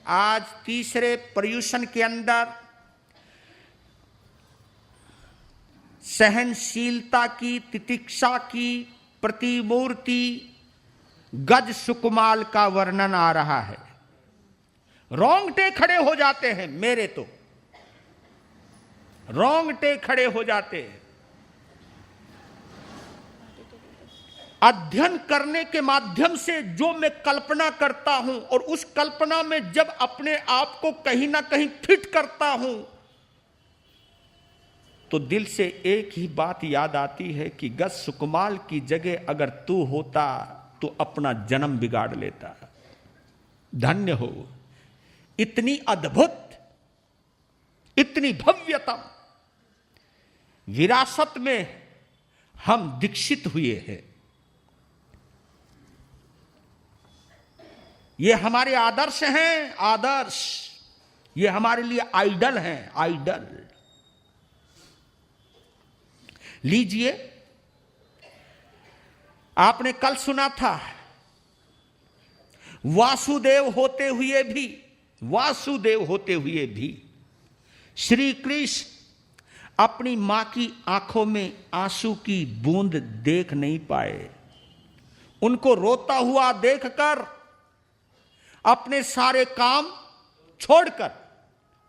आज तीसरे पर्यूषण के अंदर सहनशीलता की, तितिक्षा की प्रतिमूर्ति गज सुकुमाल का वर्णन आ रहा है। रोंगटे खड़े हो जाते हैं, मेरे तो रोंगटे खड़े हो जाते हैं। अध्ययन करने के माध्यम से जो मैं कल्पना करता हूं और उस कल्पना में जब अपने आप को कहीं ना कहीं फिट करता हूं तो दिल से एक ही बात याद आती है कि गज सुकुमाल की जगह अगर तू होता तो अपना जन्म बिगाड़ लेता। धन्य हो, इतनी अद्भुत, इतनी भव्यतम विरासत में हम दीक्षित हुए हैं। ये हमारे आदर्श हैं, आदर्श। ये हमारे लिए आइडल हैं, आइडल। लीजिए, आपने कल सुना था, वासुदेव होते हुए भी श्री कृष्ण अपनी मां की आंखों में आंसू की बूंद देख नहीं पाए। उनको रोता हुआ देखकर, अपने सारे काम छोड़कर,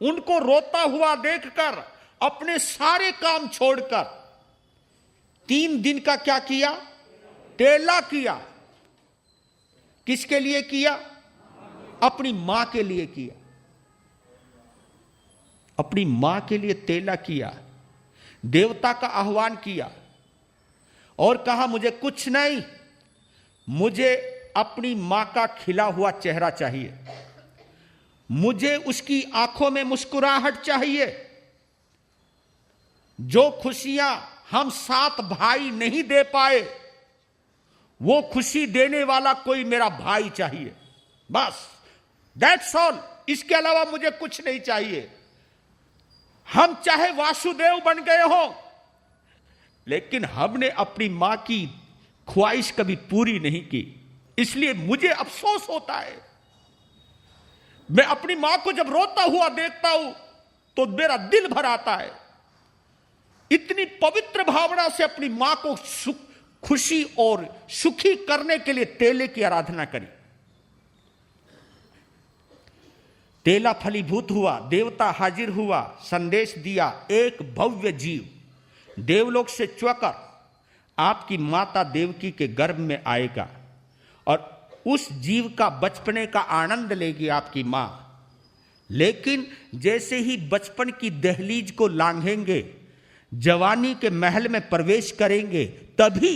उनको रोता हुआ देखकर, अपने सारे काम छोड़कर 3 दिन का क्या किया? टेला किया। किसके लिए किया? अपनी मां के लिए किया। अपनी मां के लिए तेला किया। देवता का आह्वान किया और कहा, मुझे कुछ नहीं, मुझे अपनी मां का खिला हुआ चेहरा चाहिए, मुझे उसकी आंखों में मुस्कुराहट चाहिए। जो खुशियां हम 7 भाई नहीं दे पाए, वो खुशी देने वाला कोई मेरा भाई चाहिए। बस, दैट्स ऑल। इसके अलावा मुझे कुछ नहीं चाहिए। हम चाहे वासुदेव बन गए हो, लेकिन हमने अपनी मां की ख्वाहिश कभी पूरी नहीं की। इसलिए मुझे अफसोस होता है। मैं अपनी मां को जब रोता हुआ देखता हूं तो मेरा दिल भर आता है। इतनी पवित्र भावना से अपनी मां को खुशी और सुखी करने के लिए तेले की आराधना करी। तेला फलीभूत हुआ, देवता हाजिर हुआ, संदेश दिया, एक भव्य जीव देवलोक से चुकर आपकी माता देवकी के गर्भ में आएगा और उस जीव का बचपने का आनंद लेगी आपकी मां। लेकिन जैसे ही बचपन की दहलीज को लांघेंगे, जवानी के महल में प्रवेश करेंगे, तभी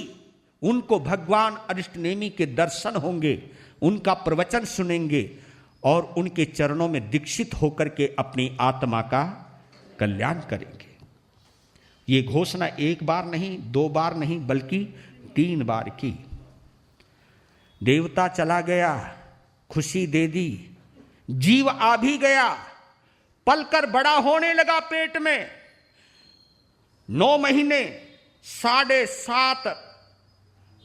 उनको भगवान अरिष्टनेमी के दर्शन होंगे, उनका प्रवचन सुनेंगे और उनके चरणों में दीक्षित होकर के अपनी आत्मा का कल्याण करेंगे। ये घोषणा 1 बार नहीं, 2 बार नहीं, बल्कि 3 बार की। देवता चला गया, खुशी दे दी, जीव आ भी गया, पलकर बड़ा होने लगा पेट में। 9 महीने 7.5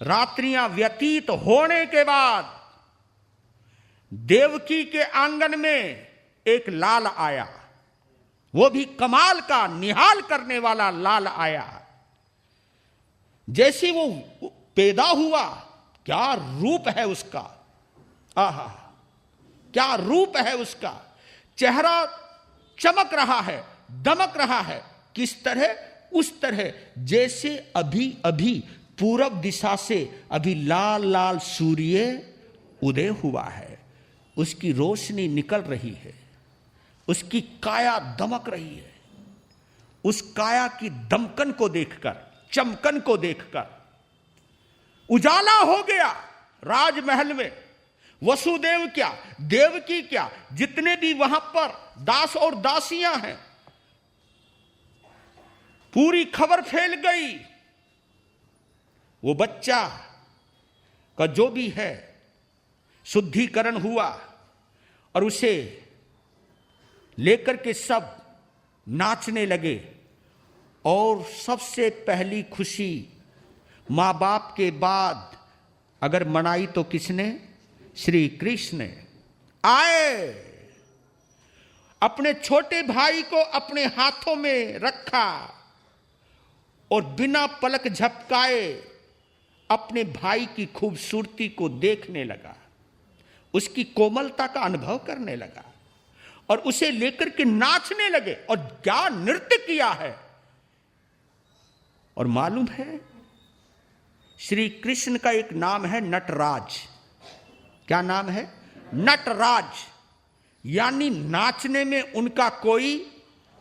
रात्रियां व्यतीत होने के बाद देवकी के आंगन में एक लाल आया। वो भी कमाल का, निहाल करने वाला लाल आया। जैसे वो पैदा हुआ, क्या रूप है उसका! आहा, क्या रूप है उसका! चेहरा चमक रहा है, दमक रहा है। किस तरह? उस तरह जैसे अभी अभी पूरब दिशा से अभी लाल लाल सूर्य उदय हुआ है। उसकी रोशनी निकल रही है, उसकी काया दमक रही है। उस काया की दमकन को देखकर, चमकन को देखकर उजाला हो गया राजमहल में। वसुदेव क्या, देवकी क्या, जितने भी वहां पर दास और दासियां हैं, पूरी खबर फैल गई। वो बच्चा का जो भी है शुद्धिकरण हुआ और उसे लेकर के सब नाचने लगे। और सबसे पहली खुशी मां बाप के बाद अगर मनाई तो किसने? श्री कृष्ण आए। अपने छोटे भाई को अपने हाथों में रखा और बिना पलक झपकाए अपने भाई की खूबसूरती को देखने लगा, उसकी कोमलता का अनुभव करने लगा और उसे लेकर के नाचने लगे। और क्या नृत्य किया है! और मालूम है, श्री कृष्ण का एक नाम है नटराज। क्या नाम है? नटराज। यानी नाचने में उनका कोई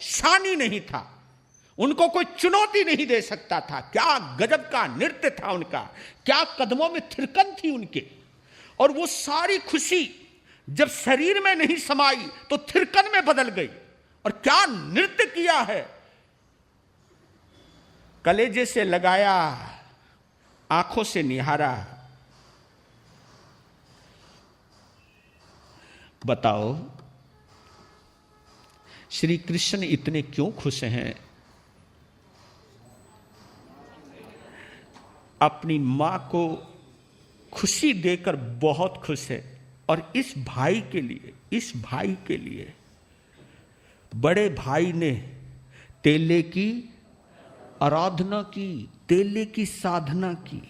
शानी नहीं था, उनको कोई चुनौती नहीं दे सकता था। क्या गजब का नृत्य था उनका, क्या कदमों में थिरकन थी उनके। और वो सारी खुशी जब शरीर में नहीं समाई तो थिरकन में बदल गई। और क्या नृत्य किया है! कलेजे से लगाया, आंखों से निहारा। बताओ, श्री कृष्ण इतने क्यों खुश हैं? अपनी मां को खुशी देकर बहुत खुश है। और इस भाई के लिए बड़े भाई ने तेले की आराधना की, तेले की साधना की।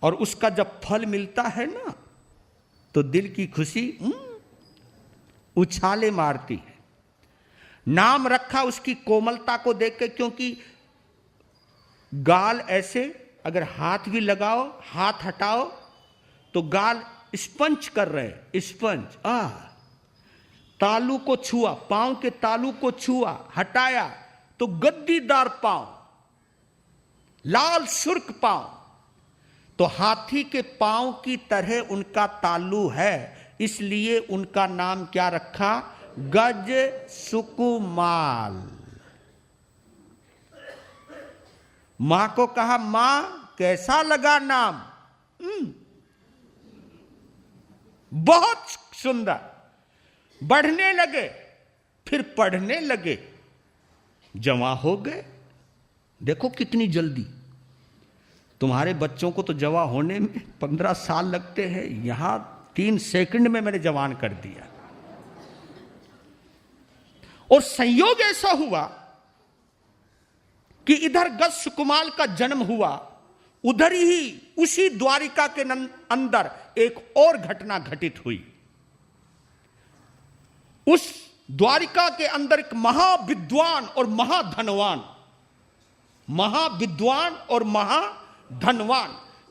और उसका जब फल मिलता है ना, तो दिल की खुशी उछाले मारती है। नाम रखा उसकी कोमलता को देख के, क्योंकि गाल ऐसे अगर हाथ भी लगाओ, हाथ हटाओ तो गाल स्पंज कर रहे, स्पंज। तालू को छुआ, पांव के तालू को छुआ, हटाया तो गद्दीदार पांव, लाल सुर्ख पांव। तो हाथी के पांव की तरह उनका तालू है, इसलिए उनका नाम क्या रखा? गज सुकुमाल। मां को कहा, मां कैसा लगा नाम? बहुत सुंदर। बढ़ने लगे, फिर पढ़ने लगे, जवां हो गए। देखो कितनी जल्दी! तुम्हारे बच्चों को तो जवां होने में 15 साल लगते हैं, यहां 3 सेकंड में मैंने जवान कर दिया। और संयोग ऐसा हुआ कि इधर गज सुकुमाल का जन्म हुआ, उधर ही उसी द्वारिका के अंदर एक और घटना घटित हुई। उस द्वारिका के अंदर एक महाविद्वान और महाधनवान,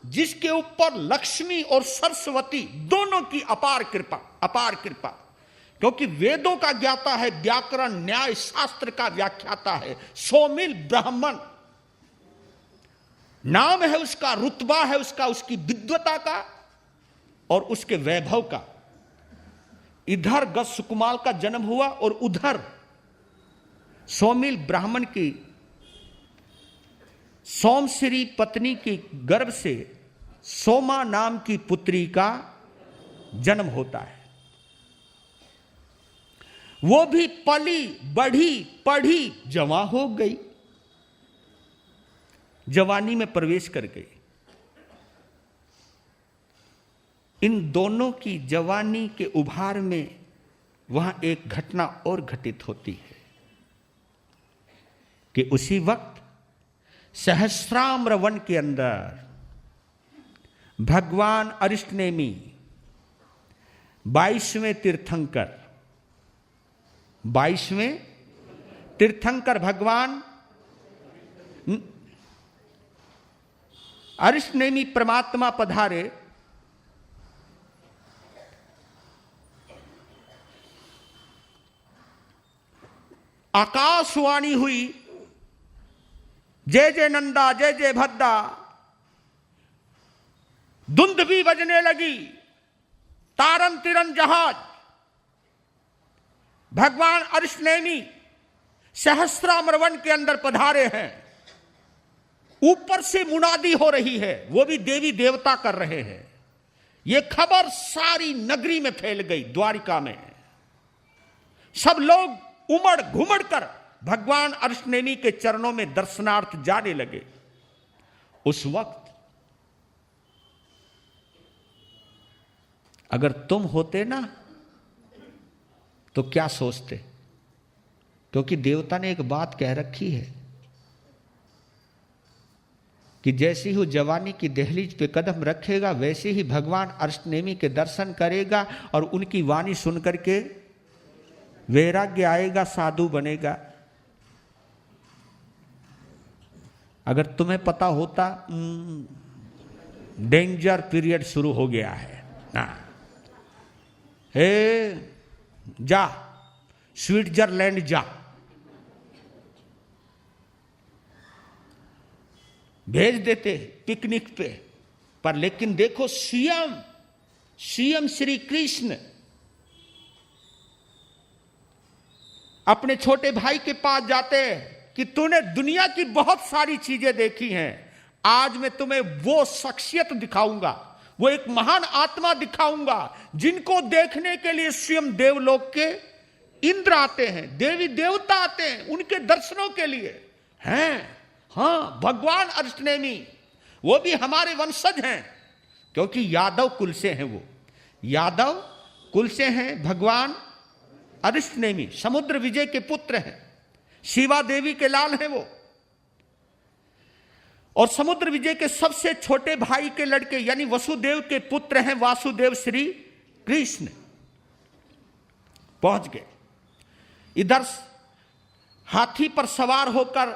जिसके ऊपर लक्ष्मी और सरस्वती दोनों की अपार कृपा, क्योंकि वेदों का ज्ञाता है, व्याकरण न्याय शास्त्र का व्याख्याता है, सौमिल ब्राह्मण नाम है उसका, रुतबा है उसका, उसकी विद्वता का और उसके वैभव का। इधर गज सुकुमाल का जन्म हुआ और उधर सौमिल ब्राह्मण की सोमश्री पत्नी के गर्भ से सोमा नाम की पुत्री का जन्म होता है। वो भी पली बढ़ी पढ़ी जवां हो गई, जवानी में प्रवेश कर गई। इन दोनों की जवानी के उभार में वहां एक घटना और घटित होती है कि उसी वक्त सहस्राम्र वन के अंदर भगवान अरिष्टनेमी 22वें तीर्थंकर भगवान अरिष्टनेमी परमात्मा पधारे। आकाशवाणी हुई, जय जय नंदा जय जय भद्दा। धुंध भी बजने लगी, तारन तिरन जहाज। भगवान अरिष्टनेमी सहस्राम्र वन के अंदर पधारे हैं। ऊपर से मुनादी हो रही है, वो भी देवी देवता कर रहे हैं। ये खबर सारी नगरी में फैल गई, द्वारिका में। सब लोग उमड़ घुमड़ कर भगवान अरिष्टनेमी के चरणों में दर्शनार्थ जाने लगे। उस वक्त अगर तुम होते ना तो क्या सोचते? क्योंकि देवता ने एक बात कह रखी है कि जैसे ही वो जवानी की दहलीज पे कदम रखेगा वैसे ही भगवान अष्टनेमी के दर्शन करेगा और उनकी वाणी सुन करके वैराग्य आएगा, साधु बनेगा। अगर तुम्हें पता होता डेंजर पीरियड शुरू हो गया है ना, हे जा स्विट्जरलैंड जा, भेज देते पिकनिक पे। पर लेकिन देखो सीएम श्री कृष्ण अपने छोटे भाई के पास जाते हैं कि तूने दुनिया की बहुत सारी चीजें देखी हैं, आज मैं तुम्हें वो शख्सियत दिखाऊंगा, वो एक महान आत्मा दिखाऊंगा जिनको देखने के लिए स्वयं देवलोक के इंद्र आते हैं, देवी देवता आते हैं उनके दर्शनों के लिए हैं। हाँ, भगवान अष्टनेमी वो भी हमारे वंशज हैं, क्योंकि यादव कुल से हैं, वो यादव कुल से हैं। भगवान अष्टनेमी समुद्र विजय के पुत्र हैं, शिवा देवी के लाल हैं वो, और समुद्र विजय के सबसे छोटे भाई के लड़के यानी वसुदेव के पुत्र हैं वासुदेव श्री कृष्ण। पहुंच गए इधर, हाथी पर सवार होकर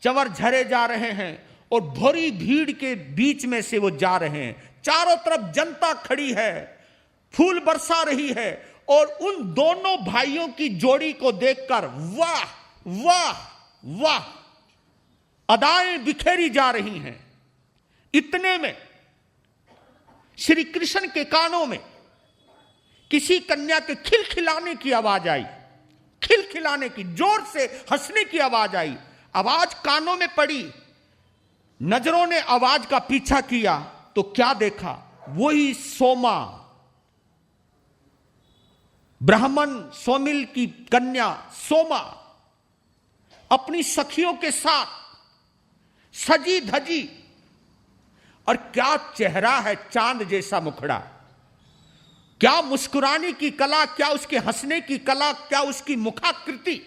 चवर झरे जा रहे हैं और भरी भीड़ के बीच में से वो जा रहे हैं। चारों तरफ जनता खड़ी है, फूल बरसा रही है, और उन दोनों भाइयों की जोड़ी को देखकर वाह वाह वाह अदाएं बिखेरी जा रही हैं। इतने में श्री कृष्ण के कानों में किसी कन्या के खिलखिलाने की आवाज आई, खिलखिलाने की, जोर से हंसने की आवाज आई। आवाज कानों में पड़ी, नजरों ने आवाज का पीछा किया तो क्या देखा? वही सोमा, ब्राह्मण सोमिल की कन्या सोमा अपनी सखियों के साथ सजी धजी, और क्या चेहरा है, चांद जैसा मुखड़ा, क्या मुस्कुराने की कला, क्या उसके हंसने की कला, क्या उसकी मुखाकृति।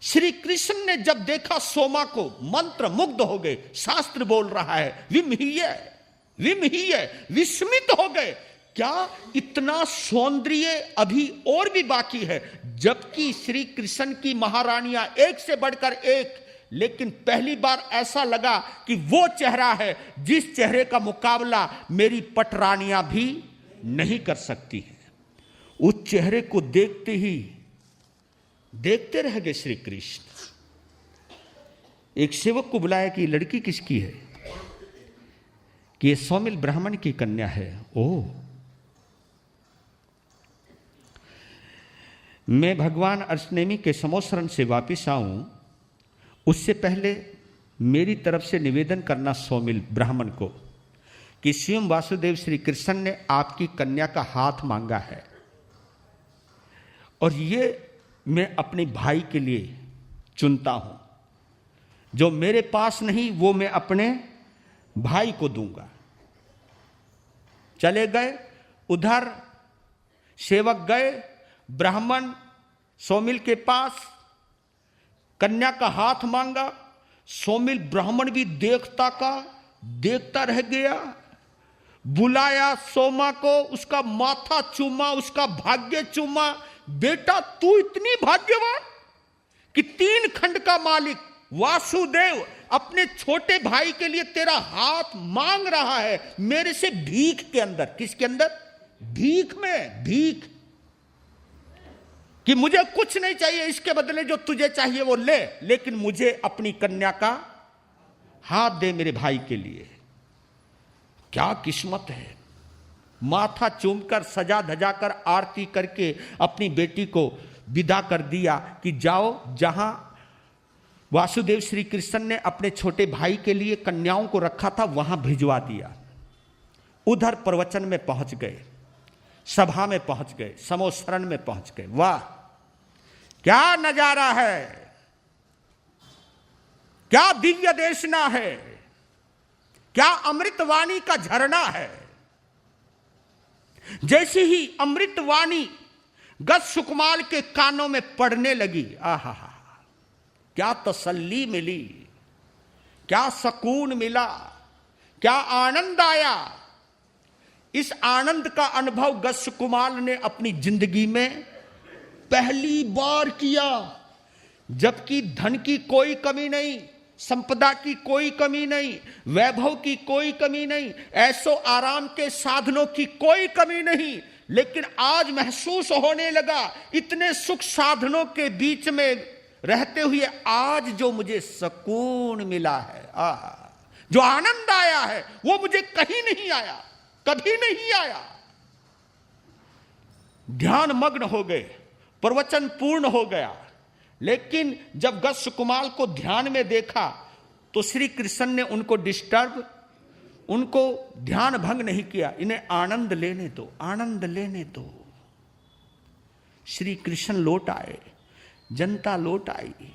श्री कृष्ण ने जब देखा सोमा को मंत्र मुग्ध हो गए। शास्त्र बोल रहा है विमहीय विस्मित हो गए, क्या इतना सौंदर्य अभी और भी बाकी है? जबकि श्री कृष्ण की महारानियां एक से बढ़कर एक, लेकिन पहली बार ऐसा लगा कि वो चेहरा है जिस चेहरे का मुकाबला मेरी पटरानियां भी नहीं कर सकती हैं। उस चेहरे को देखते ही देखते रह गए श्री कृष्ण। एक सेवक को बुलाया कि लड़की किसकी है? कि ये सौमिल ब्राह्मण की कन्या है। ओह, मैं भगवान अष्टनेमी के समोसरण से वापिस आऊं उससे पहले मेरी तरफ से निवेदन करना सौमिल ब्राह्मण को कि स्वयं वासुदेव श्री कृष्ण ने आपकी कन्या का हाथ मांगा है, और ये मैं अपने भाई के लिए चुनता हूं। जो मेरे पास नहीं वो मैं अपने भाई को दूंगा। चले गए उधर, सेवक गए ब्राह्मण सोमिल के पास, कन्या का हाथ मांगा। सोमिल ब्राह्मण भी देखता रह गया। बुलाया सोमा को, उसका माथा चूमा, उसका भाग्य चूमा। बेटा तू इतनी भाग्यवान कि 3 खंड का मालिक वासुदेव अपने छोटे भाई के लिए तेरा हाथ मांग रहा है मेरे से भीख के अंदर। किसके अंदर? भीख में। भीख कि मुझे कुछ नहीं चाहिए, इसके बदले जो तुझे चाहिए वो ले, लेकिन मुझे अपनी कन्या का हाथ दे मेरे भाई के लिए। क्या किस्मत है। माथा चूमकर सजा धजा कर आरती करके अपनी बेटी को विदा कर दिया कि जाओ, जहां वासुदेव श्री कृष्ण ने अपने छोटे भाई के लिए कन्याओं को रखा था वहां भिजवा दिया। उधर प्रवचन में पहुंच गए, सभा में पहुंच गए, समोसरण में पहुंच गए। वाह क्या नजारा है, क्या दिव्य देशना है, क्या अमृतवाणी का झरना है। जैसे ही अमृतवाणी गज सुकमाल के कानों में पड़ने लगी। आहा, क्या तसल्ली मिली, क्या सुकून मिला, क्या आनंद आया। इस आनंद का अनुभव गज सुकमाल ने अपनी जिंदगी में पहली बार किया, जबकि धन की कोई कमी नहीं, संपदा की कोई कमी नहीं, वैभव की कोई कमी नहीं, ऐसो आराम के साधनों की कोई कमी नहीं, लेकिन आज महसूस होने लगा इतने सुख साधनों के बीच में रहते हुए आज जो मुझे सुकून मिला है, जो आनंद आया है, वो मुझे कहीं नहीं आया, कभी नहीं आया। ध्यान मग्न हो गए, प्रवचन पूर्ण हो गया। लेकिन जब गज सुकमाल को ध्यान में देखा तो श्री कृष्ण ने उनको डिस्टर्ब, उनको ध्यान भंग नहीं किया। इन्हें आनंद लेने दो, आनंद लेने दो। श्री कृष्ण लौट आए, जनता लौट आई।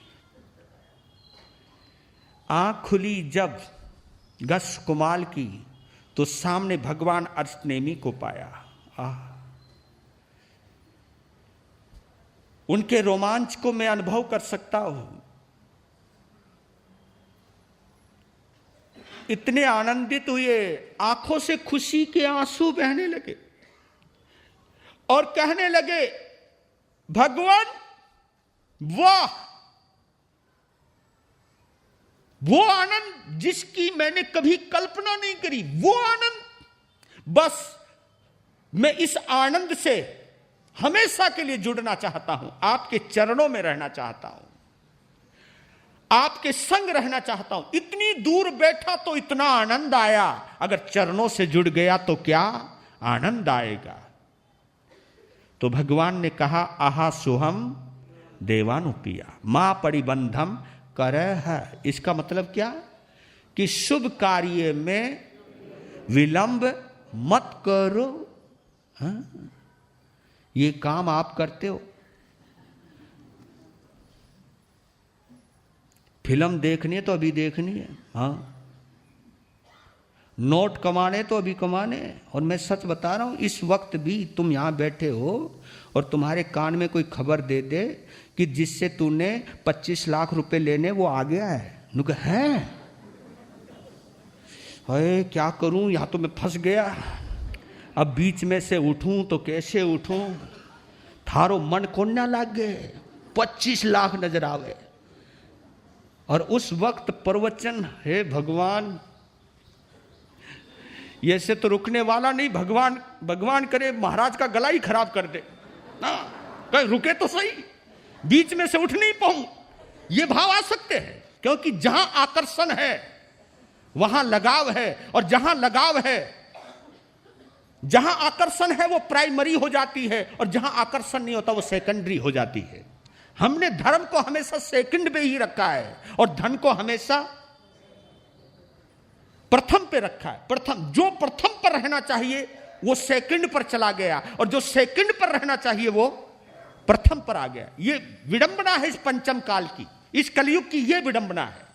आंख खुली जब गज सुकमाल की तो सामने भगवान अर्चनेमी को पाया। उनके रोमांच को मैं अनुभव कर सकता हूं। इतने आनंदित हुए, आंखों से खुशी के आंसू बहने लगे और कहने लगे, भगवान वाह, वो आनंद जिसकी मैंने कभी कल्पना नहीं करी, वो आनंद, बस मैं इस आनंद से हमेशा के लिए जुड़ना चाहता हूं, आपके चरणों में रहना चाहता हूं, आपके संग रहना चाहता हूं। इतनी दूर बैठा तो इतना आनंद आया, अगर चरणों से जुड़ गया तो क्या आनंद आएगा। तो भगवान ने कहा, आहा सोहम देवानुपिया मां परिबंधम करे है। इसका मतलब क्या, कि शुभ कार्य में विलंब मत करो। ये काम आप करते हो, फिल्म देखनी है तो अभी देखनी है, हाँ, नोट कमाने तो अभी कमाने। और मैं सच बता रहा हूं, इस वक्त भी तुम यहां बैठे हो और तुम्हारे कान में कोई खबर दे दे कि जिससे तूने 25 लाख रुपए लेने वो आ गया है, नुक है, अरे क्या करूं, यहां तो मैं फंस गया, अब बीच में से उठूं तो कैसे उठूं, थारो मन कोन्या लाग गए, 25 लाख नजर आवे। और उस वक्त प्रवचन, हे भगवान, ये से तो रुकने वाला नहीं, भगवान करे महाराज का गला ही खराब कर दे ना, कहीं रुके तो सही, बीच में से उठ नहीं पाऊं, ये भाव आ सकते हैं। क्योंकि जहां आकर्षण है वहां लगाव है, और जहां लगाव है, जहां आकर्षण है वो प्राइमरी हो जाती है, और जहां आकर्षण नहीं होता वो सेकेंडरी हो जाती है। हमने धर्म को हमेशा सेकंड पे ही रखा है और धन को हमेशा प्रथम पे रखा है। प्रथम, जो प्रथम पर रहना चाहिए वो सेकंड पर चला गया, और जो सेकंड पर रहना चाहिए वो प्रथम पर आ गया। ये विडंबना है इस पंचम काल की, इस कलयुग की ये विडंबना है।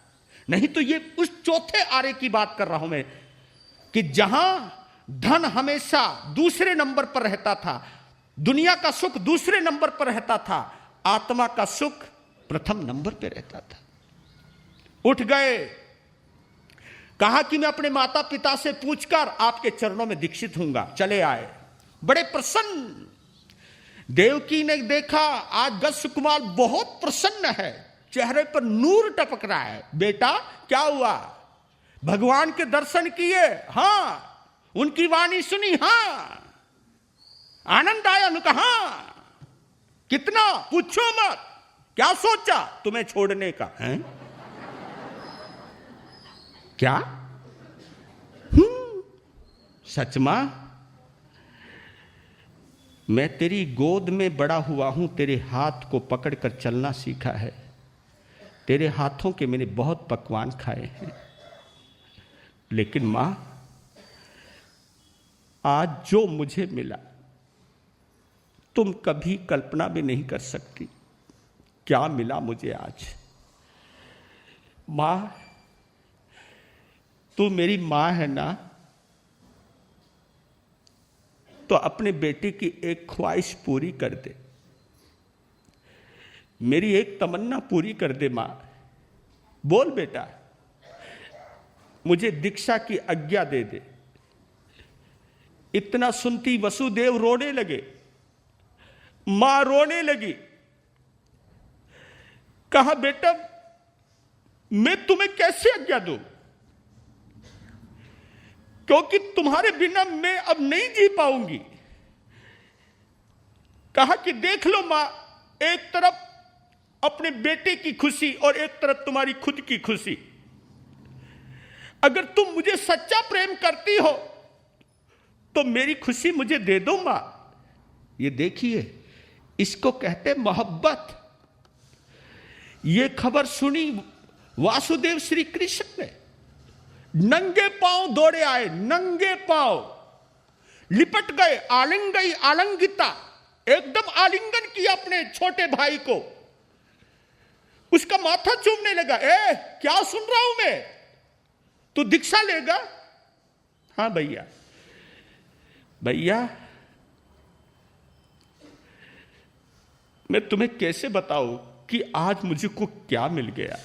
नहीं तो ये उस चौथे आरे की बात कर रहा हूं मैं, कि जहां धन हमेशा दूसरे नंबर पर रहता था, दुनिया का सुख दूसरे नंबर पर रहता था, आत्मा का सुख प्रथम नंबर पे रहता था। उठ गए, कहा कि मैं अपने माता पिता से पूछकर आपके चरणों में दीक्षित हूंगा। चले आए, बड़े प्रसन्न। देवकी ने देखा आज गज सुकमाल बहुत प्रसन्न है, चेहरे पर नूर टपक रहा है। बेटा क्या हुआ, भगवान के दर्शन किए? हाँ। उनकी वाणी सुनी? हाँ। आनंद आया? उन्होंने कहा हाँ। कितना? पूछो मत। क्या सोचा तुम्हें छोड़ने का है? क्या? सच मां, मैं तेरी गोद में बड़ा हुआ हूं, तेरे हाथ को पकड़कर चलना सीखा है, तेरे हाथों के मैंने बहुत पकवान खाए हैं, लेकिन मां आज जो मुझे मिला तुम कभी कल्पना भी नहीं कर सकती क्या मिला मुझे आज। मां, तू मेरी मां है ना, तो अपने बेटे की एक ख्वाहिश पूरी कर दे। मेरी एक तमन्ना पूरी कर दे मां। बोल बेटा, मुझे दीक्षा की आज्ञा दे दे। इतना सुनती वसुदेव रोने लगे, मां रोने लगी। कहा बेटा मैं तुम्हें कैसे आज्ञा दूं, क्योंकि तुम्हारे बिना मैं अब नहीं जी पाऊंगी। कहा कि देख लो मां, एक तरफ अपने बेटे की खुशी और एक तरफ तुम्हारी खुद की खुशी। अगर तुम मुझे सच्चा प्रेम करती हो तो मेरी खुशी मुझे दे दो मां। ये देखिए, इसको कहते मोहब्बत। ये खबर सुनी वासुदेव श्री कृष्ण ने, नंगे पांव दौड़े आए, नंगे पांव लिपट गए, आलिंगई आलिंगिता, एकदम आलिंगन किया अपने छोटे भाई को, उसका माथा चूमने लगा। ए क्या सुन रहा हूं मैं, तू दीक्षा लेगा? हां भैया, भैया मैं तुम्हें कैसे बताऊं कि आज मुझे को क्या मिल गया।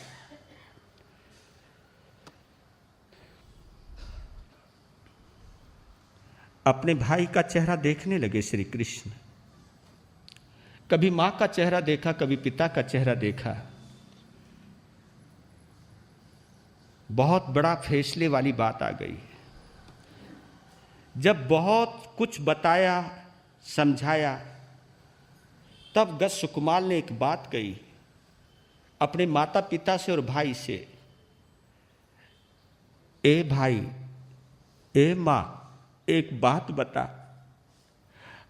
अपने भाई का चेहरा देखने लगे श्री कृष्ण। कभी मां का चेहरा देखा, कभी पिता का चेहरा देखा। बहुत बड़ा फैसले वाली बात आ गई। जब बहुत कुछ बताया समझाया, तब दस सुकुमार ने एक बात कही अपने माता पिता से और भाई से, ए भाई, ए मां, एक बात बता,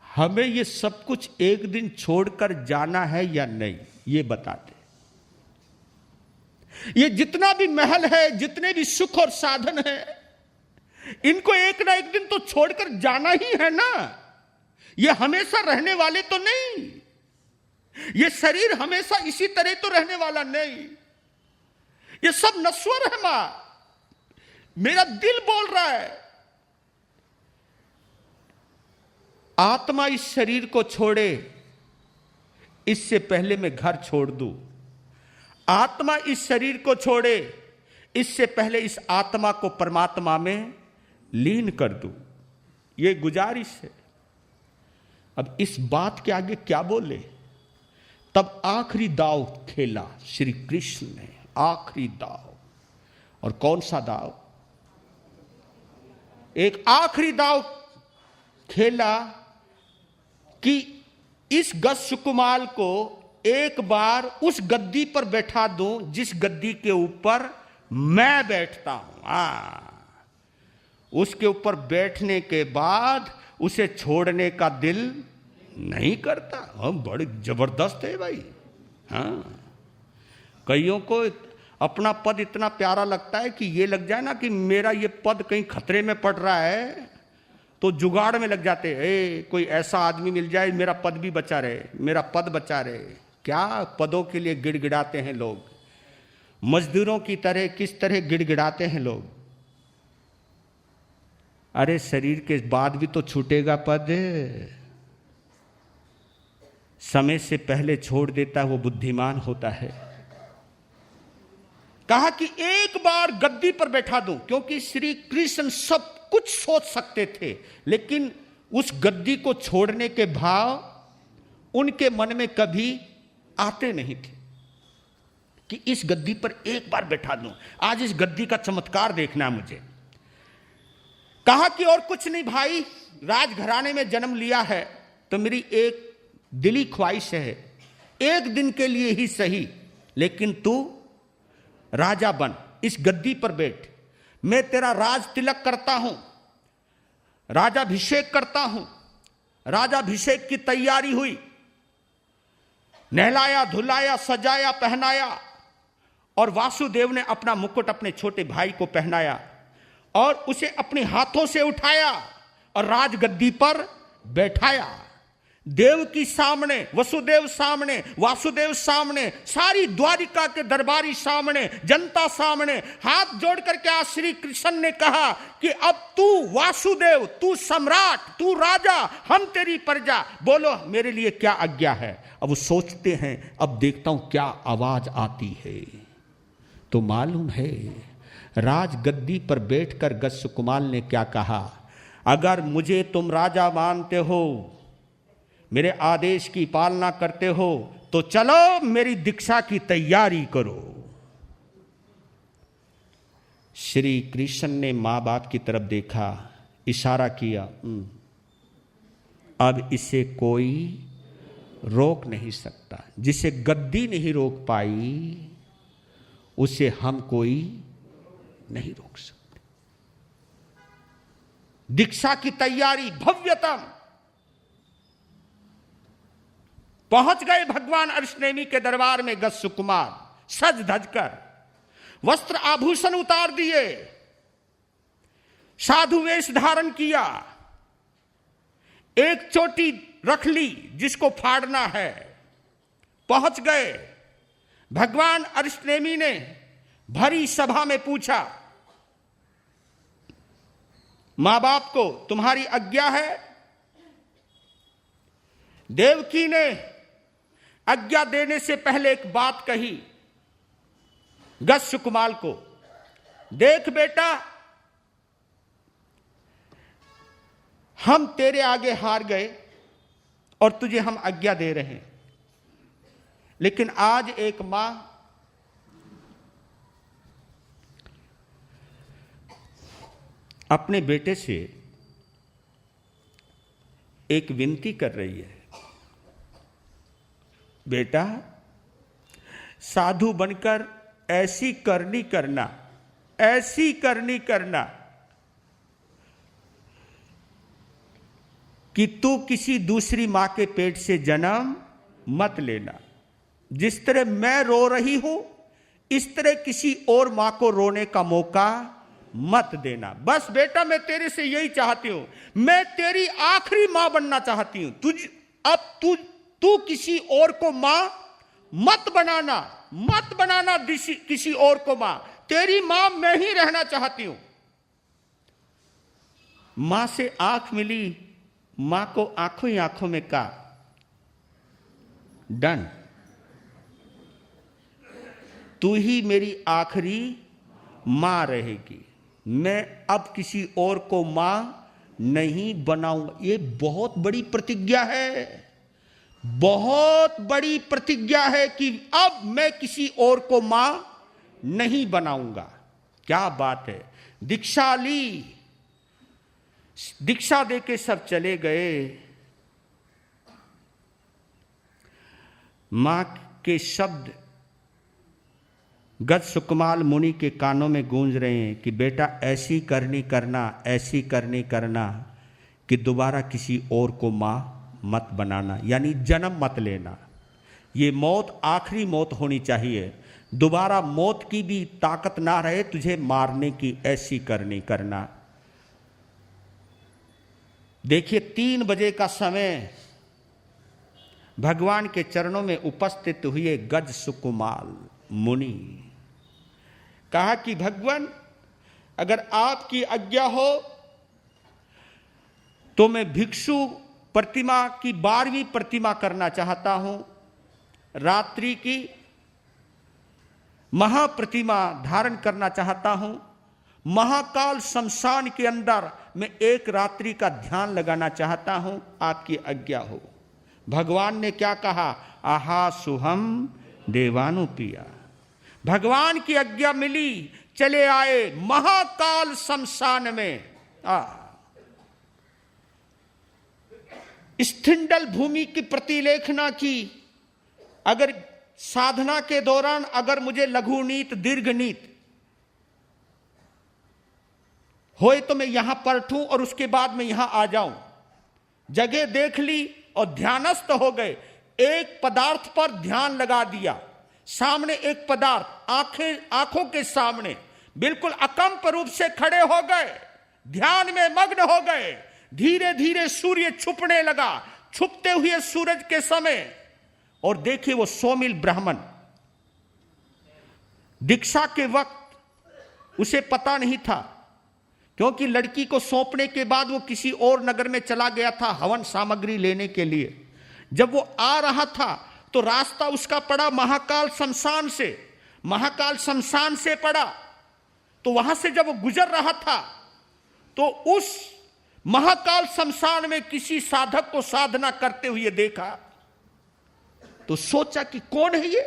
हमें ये सब कुछ एक दिन छोड़कर जाना है या नहीं, ये बता दे। ये जितना भी महल है, जितने भी सुख और साधन है, इनको एक ना एक दिन तो छोड़कर जाना ही है ना। ये हमेशा रहने वाले तो नहीं, ये शरीर हमेशा इसी तरह तो रहने वाला नहीं, ये सब नश्वर है मां। मेरा दिल बोल रहा है आत्मा इस शरीर को छोड़े इससे पहले मैं घर छोड़ दूं। आत्मा इस शरीर को छोड़े इससे पहले इस आत्मा को परमात्मा में लीन कर दूं, यह गुजारिश है। अब इस बात के आगे क्या बोले। तब आखिरी दाव खेला श्री कृष्ण ने, आखिरी दाव। और कौन सा दाव? एक आखिरी दाव खेला कि इस गज सुकुमार को एक बार उस गद्दी पर बैठा दूं जिस गद्दी के ऊपर मैं बैठता हूं। उसके ऊपर बैठने के बाद उसे छोड़ने का दिल नहीं करता। हम बड़े जबरदस्त है भाई। हाँ, कईयों को अपना पद इतना प्यारा लगता है कि ये लग जाए ना कि मेरा ये पद कहीं खतरे में पड़ रहा है तो जुगाड़ में लग जाते हैं। कोई ऐसा आदमी मिल जाए मेरा पद भी बचा रहे, मेरा पद बचा रहे। क्या पदों के लिए गिड़गिड़ाते हैं लोग, मजदूरों की तरह किस तरह गिड़गिड़ाते हैं लोग। अरे शरीर के बाद भी तो छूटेगा पद, समय से पहले छोड़ देता वो बुद्धिमान होता है। कहा कि एक बार गद्दी पर बैठा दूं, क्योंकि श्री कृष्ण सब कुछ सोच सकते थे, लेकिन उस गद्दी को छोड़ने के भाव उनके मन में कभी आते नहीं थे कि इस गद्दी पर एक बार बैठा दूं। आज इस गद्दी का चमत्कार देखना मुझे। कहा कि और कुछ नहीं भाई, राजघराने में जन्म लिया है तो मेरी एक दिली ख्वाहिश है, एक दिन के लिए ही सही, लेकिन तू राजा बन, इस गद्दी पर बैठ। मैं तेरा राज तिलक करता हूं, राजाभिषेक करता हूं। राजाभिषेक की तैयारी हुई, नहलाया धुलाया सजाया पहनाया, और वासुदेव ने अपना मुकुट अपने छोटे भाई को पहनाया और उसे अपने हाथों से उठाया और राजगद्दी पर बैठाया। देवकी सामने, वसुदेव सामने, वासुदेव सामने, सारी द्वारिका के दरबारी सामने, जनता सामने हाथ जोड़ करके आज श्री कृष्ण ने कहा कि अब तू वासुदेव, तू सम्राट, तू राजा, हम तेरी प्रजा, बोलो मेरे लिए क्या आज्ञा है। अब वो सोचते हैं, अब देखता हूं क्या आवाज आती है। तो मालूम है राज गद्दी पर बैठकर गज सुकुमार ने क्या कहा, अगर मुझे तुम राजा मानते हो, मेरे आदेश की पालना करते हो, तो चलो मेरी दीक्षा की तैयारी करो। श्री कृष्ण ने मां बाप की तरफ देखा, इशारा किया, अब इसे कोई रोक नहीं सकता। जिसे गद्दी नहीं रोक पाई उसे हम कोई नहीं रोक सकते। दीक्षा की तैयारी भव्यतम। पहुंच गए भगवान अर्शनेमी के दरबार में गज सुकुमार, सज धज कर वस्त्र आभूषण उतार दिए, साधु वेश धारण किया, एक चोटी रख ली जिसको फाड़ना है। पहुंच गए। भगवान अर्शनेमी ने भरी सभा में पूछा, मां बाप को तुम्हारी आज्ञा है? देवकी ने आज्ञा देने से पहले एक बात कही गज सुकुमार को, देख बेटा, हम तेरे आगे हार गए और तुझे हम आज्ञा दे रहे हैं, लेकिन आज एक मां अपने बेटे से एक विनती कर रही है, बेटा साधु बनकर ऐसी करनी करना, ऐसी करनी करना कि तू किसी दूसरी मां के पेट से जन्म मत लेना। जिस तरह मैं रो रही हूं इस तरह किसी और मां को रोने का मौका मत देना। बस बेटा मैं तेरे से यही चाहती हूं, मैं तेरी आखिरी मां बनना चाहती हूं। अब तू किसी और को मां मत बनाना, मत बनाना किसी और को मां। तेरी मां मैं ही रहना चाहती हूं। मां से आंख मिली, मां को आंखों ही आंखों में कहा, डन, तू ही मेरी आखिरी मां रहेगी, मैं अब किसी और को मां नहीं बनाऊंगा। ये बहुत बड़ी प्रतिज्ञा है, बहुत बड़ी प्रतिज्ञा है कि अब मैं किसी और को मां नहीं बनाऊंगा। क्या बात है। दीक्षा ली, दीक्षा देके सब चले गए। मां के शब्द गज सुकुमार मुनि के कानों में गूंज रहे हैं कि बेटा ऐसी करनी करना, ऐसी करनी करना कि दोबारा किसी और को मां मत बनाना, यानी जन्म मत लेना। ये मौत आखिरी मौत होनी चाहिए, दोबारा मौत की भी ताकत ना रहे तुझे मारने की, ऐसी करनी करना। देखिए 3 बजे का समय, भगवान के चरणों में उपस्थित हुए गज सुकुमार मुनि। कहा कि भगवान अगर आपकी आज्ञा हो तो मैं भिक्षु प्रतिमा की 12वीं प्रतिमा करना चाहता हूं, रात्रि की महाप्रतिमा धारण करना चाहता हूं। महाकाल शमशान के अंदर मैं एक रात्रि का ध्यान लगाना चाहता हूं, आपकी आज्ञा हो। भगवान ने क्या कहा, आहा सुहम देवानुपिया। भगवान की आज्ञा मिली, चले आए महाकाल शमशान में। स्थिंडल भूमि की प्रतिलेखना की। अगर साधना के दौरान अगर मुझे लघु नीत दीर्घ नीत होए तो मैं यहां परठूं और उसके बाद मैं यहां आ जाऊं। जगह देख ली और ध्यानस्थ हो गए। एक पदार्थ पर ध्यान लगा दिया, सामने एक पदार्थ, आंखों के सामने बिल्कुल अकंप रूप से खड़े हो गए, ध्यान में मग्न हो गए। धीरे धीरे सूर्य छुपने लगा, छुपते हुए सूरज के समय। और देखिए वो 100 मील ब्राह्मण दीक्षा के वक्त उसे पता नहीं था, क्योंकि लड़की को सौंपने के बाद वो किसी और नगर में चला गया था हवन सामग्री लेने के लिए। जब वो आ रहा था तो रास्ता उसका पड़ा महाकाल शमशान से, महाकाल शमशान से पड़ा। तो वहां से जब वो गुजर रहा था तो उस महाकाल शमशान में किसी साधक को साधना करते हुए देखा। तो सोचा कि कौन है ये,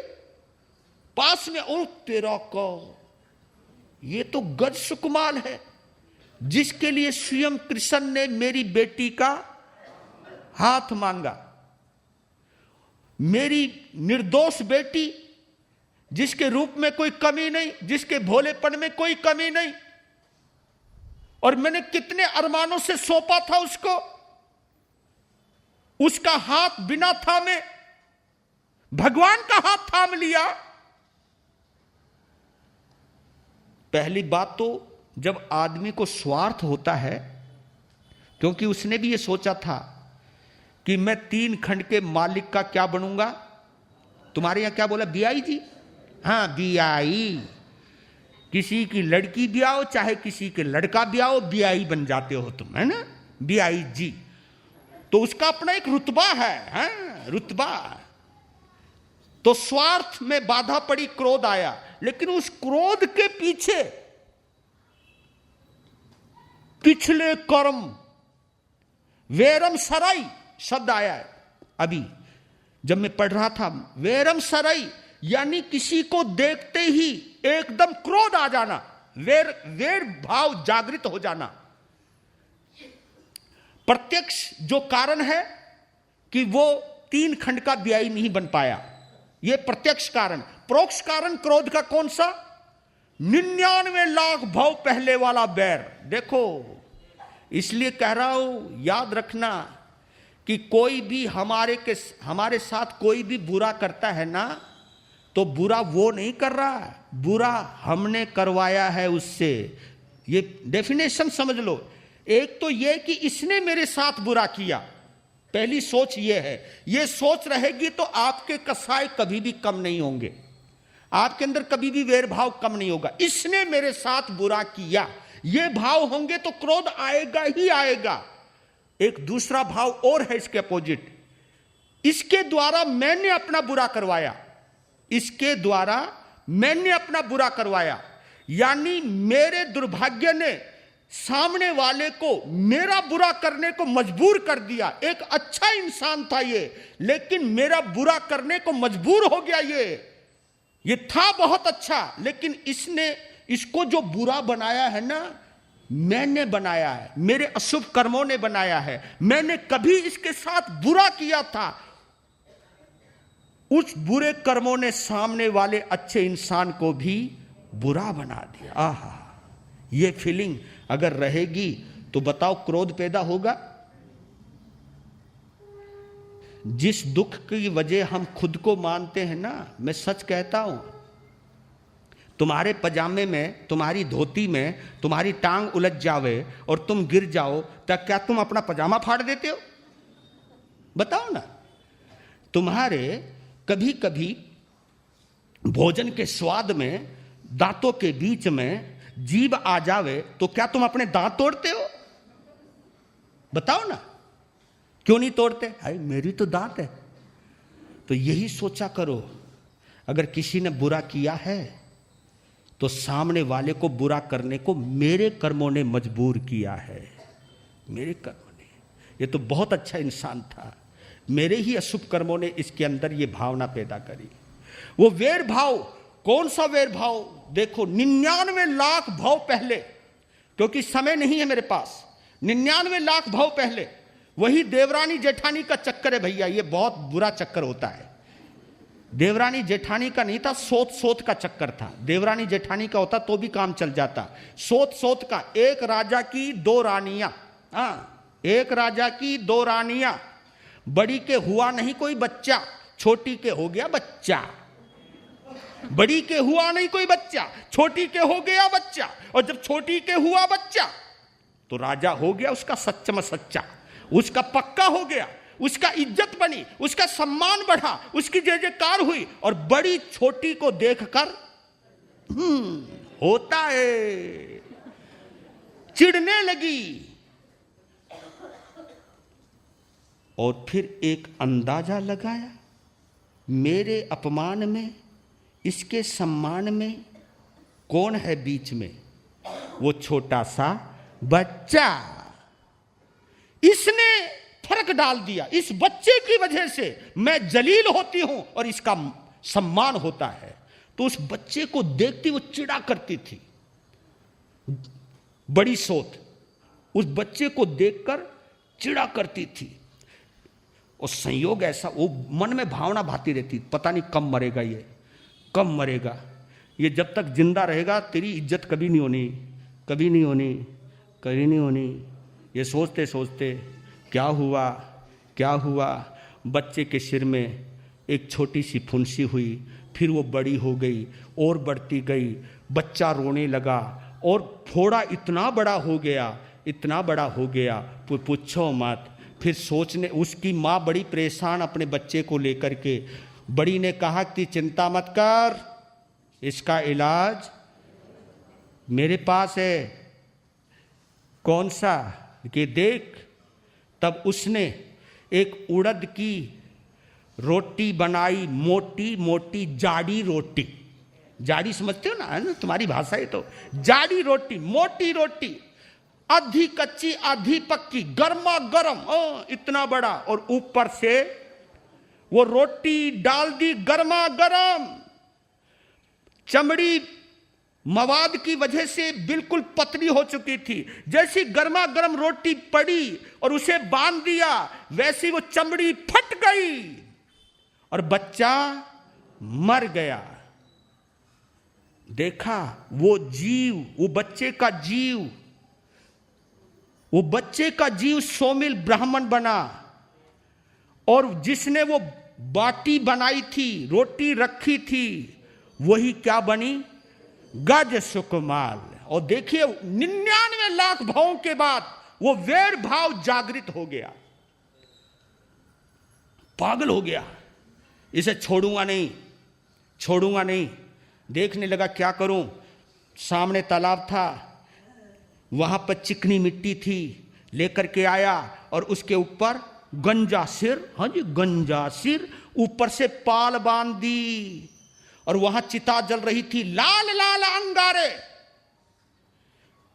पास में, ओ तेरा को, ये तो गज सुकुमार है जिसके लिए स्वयं कृष्ण ने मेरी बेटी का हाथ मांगा। मेरी निर्दोष बेटी जिसके रूप में कोई कमी नहीं, जिसके भोलेपन में कोई कमी नहीं, और मैंने कितने अरमानों से सौंपा था उसको, उसका हाथ बिना थामे भगवान का हाथ थाम लिया। पहली बात तो जब आदमी को स्वार्थ होता है, क्योंकि उसने भी ये सोचा था कि मैं 3 खंड के मालिक का क्या बनूंगा। तुम्हारे यहां क्या बोला, बियाई जी? हाँ, बियाई। किसी की लड़की ब्याओ चाहे किसी के लड़का ब्याओ, बियाई बन जाते हो तुम, है ना, बियाई जी। तो उसका अपना एक रुतबा है, हाँ, रुतबा। तो स्वार्थ में बाधा पड़ी, क्रोध आया, लेकिन उस क्रोध के पीछे पिछले कर्म, वेरम सराई शब्द आया है। अभी जब मैं पढ़ रहा था, वेरम सराई यानी किसी को देखते ही एकदम क्रोध आ जाना, वेर भाव जागृत हो जाना। प्रत्यक्ष जो कारण है कि वो 3 खंड का ब्याई नहीं बन पाया, ये प्रत्यक्ष कारण। परोक्ष कारण क्रोध का कौन सा? 99 लाख भाव पहले वाला बैर। देखो, इसलिए कह रहा हूं, याद रखना कि कोई भी हमारे साथ कोई भी बुरा करता है ना, तो बुरा वो नहीं कर रहा है, बुरा हमने करवाया है उससे। ये डेफिनेशन समझ लो। एक तो ये कि इसने मेरे साथ बुरा किया, पहली सोच ये है। ये सोच रहेगी तो आपके कसाय कभी भी कम नहीं होंगे, आपके अंदर कभी भी वैर भाव कम नहीं होगा। इसने मेरे साथ बुरा किया, ये भाव होंगे तो क्रोध आएगा ही आएगा। एक दूसरा भाव और है इसके अपोजिट, इसके द्वारा मैंने अपना बुरा करवाया, इसके द्वारा मैंने अपना बुरा करवाया, यानी मेरे दुर्भाग्य ने सामने वाले को मेरा बुरा करने को मजबूर कर दिया। एक अच्छा इंसान था ये, लेकिन मेरा बुरा करने को मजबूर हो गया। ये था बहुत अच्छा, लेकिन इसको जो बुरा बनाया है ना, मैंने बनाया है, मेरे अशुभ कर्मों ने बनाया है। मैंने कभी इसके साथ बुरा किया था, उस बुरे कर्मों ने सामने वाले अच्छे इंसान को भी बुरा बना दिया। आहा, ये फीलिंग अगर रहेगी तो बताओ क्रोध पैदा होगा। जिस दुख की वजह हम खुद को मानते हैं ना, मैं सच कहता हूं, तुम्हारे पजामे में, तुम्हारी धोती में तुम्हारी टांग उलझ जावे और तुम गिर जाओ, तो क्या तुम अपना पजामा फाड़ देते हो? बताओ ना। तुम्हारे कभी कभी भोजन के स्वाद में दांतों के बीच में जीभ आ जावे तो क्या तुम अपने दांत तोड़ते हो? बताओ ना, क्यों नहीं तोड़ते? हाय, मेरी तो दांत है। तो यही सोचा करो, अगर किसी ने बुरा किया है तो सामने वाले को बुरा करने को मेरे कर्मों ने मजबूर किया है, मेरे कर्मों ने। ये तो बहुत अच्छा इंसान था, मेरे ही अशुभ कर्मों ने इसके अंदर ये भावना पैदा करी। वो वैर भाव, कौन सा वैर भाव? देखो, 99 लाख भाव पहले, क्योंकि समय नहीं है मेरे पास, 99 लाख भाव पहले वही देवरानी जेठानी का चक्कर है भैया। ये बहुत बुरा चक्कर होता है। देवरानी जेठानी का नहीं था, सोत सोत का चक्कर था। देवरानी जेठानी का होता तो भी काम चल जाता, सोत सोत का। एक राजा की 2 रानियां, एक राजा की 2 रानियां। बड़ी के हुआ नहीं कोई बच्चा, छोटी के हो गया बच्चा। बड़ी के हुआ नहीं कोई बच्चा, छोटी के हो गया बच्चा। और जब छोटी के हुआ बच्चा तो राजा हो गया उसका सच्चा में सच्चा, उसका पक्का हो गया। उसका इज्जत बनी, उसका सम्मान बढ़ा, उसकी जय जयकार हुई। और बड़ी छोटी को देखकर होता है चिढ़ने लगी। और फिर एक अंदाजा लगाया, मेरे अपमान में, इसके सम्मान में कौन है बीच में? वो छोटा सा बच्चा। इसने फर्क डाल दिया। इस बच्चे की वजह से मैं जलील होती हूं और इसका सम्मान होता है। तो उस बच्चे को देखती वो चिढ़ा करती थी। बड़ी सोच उस बच्चे को देखकर चिढ़ा करती थी। और संयोग ऐसा, वो मन में भावना भाती रहती, पता नहीं कब मरेगा ये, कब मरेगा ये, जब तक जिंदा रहेगा तेरी इज्जत कभी नहीं होनी, कभी नहीं होनी, कभी नहीं होनी। ये सोचते सोचते क्या हुआ, क्या हुआ? बच्चे के सिर में एक छोटी सी फुंसी हुई, फिर वो बड़ी हो गई और बढ़ती गई। बच्चा रोने लगा और फोड़ा इतना बड़ा हो गया, इतना बड़ा हो गया, पूछो मत। फिर सोचने, उसकी माँ बड़ी परेशान अपने बच्चे को लेकर के। बड़ी ने कहा कि चिंता मत कर, इसका इलाज मेरे पास है। कौन सा? कि देख। तब उसने एक उड़द की रोटी बनाई, मोटी मोटी जाड़ी रोटी। जाड़ी समझते हो ना, है ना तुम्हारी भाषा है तो। जाड़ी रोटी, मोटी रोटी, आधी कच्ची आधी पक्की, गर्मा गर्म, इतना बड़ा। और ऊपर से वो रोटी डाल दी गर्मा गर्म। चमड़ी मवाद की वजह से बिल्कुल पतली हो चुकी थी। जैसी गर्मा गर्म रोटी पड़ी और उसे बांध दिया, वैसी वो चमड़ी फट गई और बच्चा मर गया। देखा वो जीव, वो बच्चे का जीव, वो बच्चे का जीव सोमिल ब्राह्मण बना। और जिसने वो बाटी बनाई थी, रोटी रखी थी, वही क्या बनी? गज सुकुमाल। और देखिए 99 लाख भावों के बाद वो वैर भाव जागृत हो गया, पागल हो गया। इसे छोड़ूंगा नहीं, छोड़ूंगा नहीं। देखने लगा क्या करूं। सामने तालाब था, वहां पर चिकनी मिट्टी थी, लेकर के आया और उसके ऊपर गंजा सिर, हाँ जी गंजा सिर, ऊपर से पाल बांध दी। और वहां चिता जल रही थी, लाल लाल अंगारे,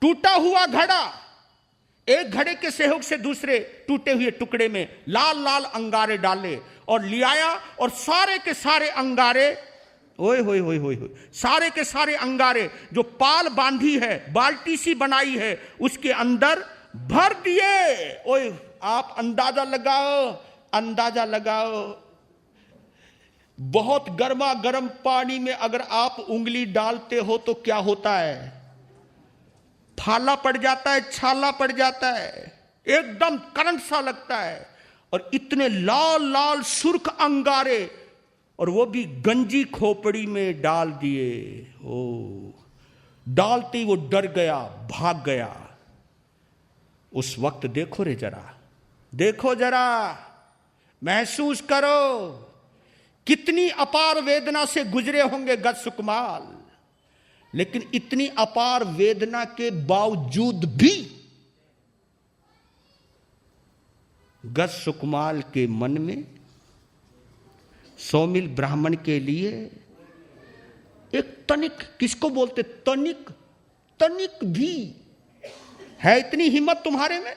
टूटा हुआ घड़ा, एक घड़े के सहयोग से दूसरे टूटे हुए टुकड़े में लाल लाल अंगारे डाले और ले आया। और सारे के सारे अंगारे, ओए होए होए होए, सारे के सारे अंगारे जो पाल बांधी है, बाल्टी सी बनाई है, उसके अंदर भर दिए। ओए आप अंदाजा लगाओ, अंदाजा लगाओ। बहुत गर्मा गर्म पानी में अगर आप उंगली डालते हो तो क्या होता है? फाला पड़ जाता है, छाला पड़ जाता है, एकदम करंट सा लगता है। और इतने लाल लाल सुर्ख अंगारे, और वो भी गंजी खोपड़ी में डाल दिए। ओ डालते ही वो डर गया, भाग गया। उस वक्त देखो रे जरा, देखो जरा, महसूस करो कितनी अपार वेदना से गुजरे होंगे गज सुकुमाल। लेकिन इतनी अपार वेदना के बावजूद भी गज सुकुमाल के मन में सोमिल ब्राह्मण के लिए एक तनिक, किसको बोलते, तनिक, तनिक भी है इतनी हिम्मत तुम्हारे में?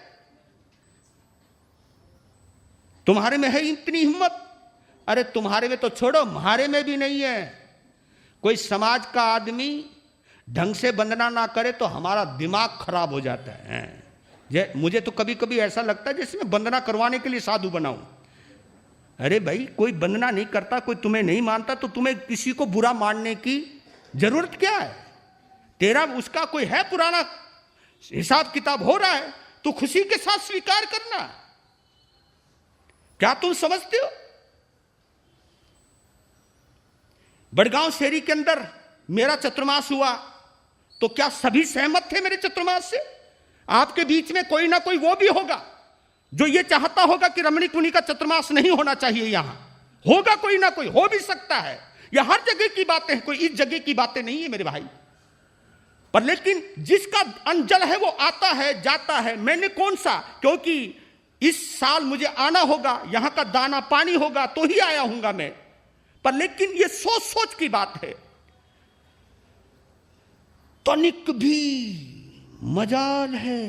तुम्हारे में है इतनी हिम्मत? अरे तुम्हारे में तो छोड़ो, हमारे में भी नहीं है। कोई समाज का आदमी ढंग से वंदना ना करे तो हमारा दिमाग खराब हो जाता है। मुझे तो कभी कभी ऐसा लगता है जैसे मैं वंदना करवाने के लिए साधु बनाऊं। अरे भाई, कोई वंदना नहीं करता, कोई तुम्हें नहीं मानता, तो तुम्हें किसी को बुरा मानने की जरूरत क्या है? तेरा उसका कोई है पुराना हिसाब किताब हो रहा है तो खुशी के साथ स्वीकार करना। क्या तुम समझते हो? बड़गांव शेरी के अंदर मेरा चतुर्मास हुआ तो क्या सभी सहमत थे मेरे चतुर्मास से? आपके बीच में कोई ना कोई वो भी होगा जो ये चाहता होगा कि रमणीक मुनि का चतुर्मास नहीं होना चाहिए, यहां होगा कोई ना कोई, हो भी सकता है। यह हर जगह की बातें हैं, कोई इस जगह की बातें नहीं है मेरे भाई। पर लेकिन जिसका अंजल है वो आता है जाता है। मैंने कौन सा, क्योंकि इस साल मुझे आना होगा, यहां का दाना पानी होगा तो ही आया हूंगा मैं। पर लेकिन ये सोच सोच की बात है। तनिक भी मजाल है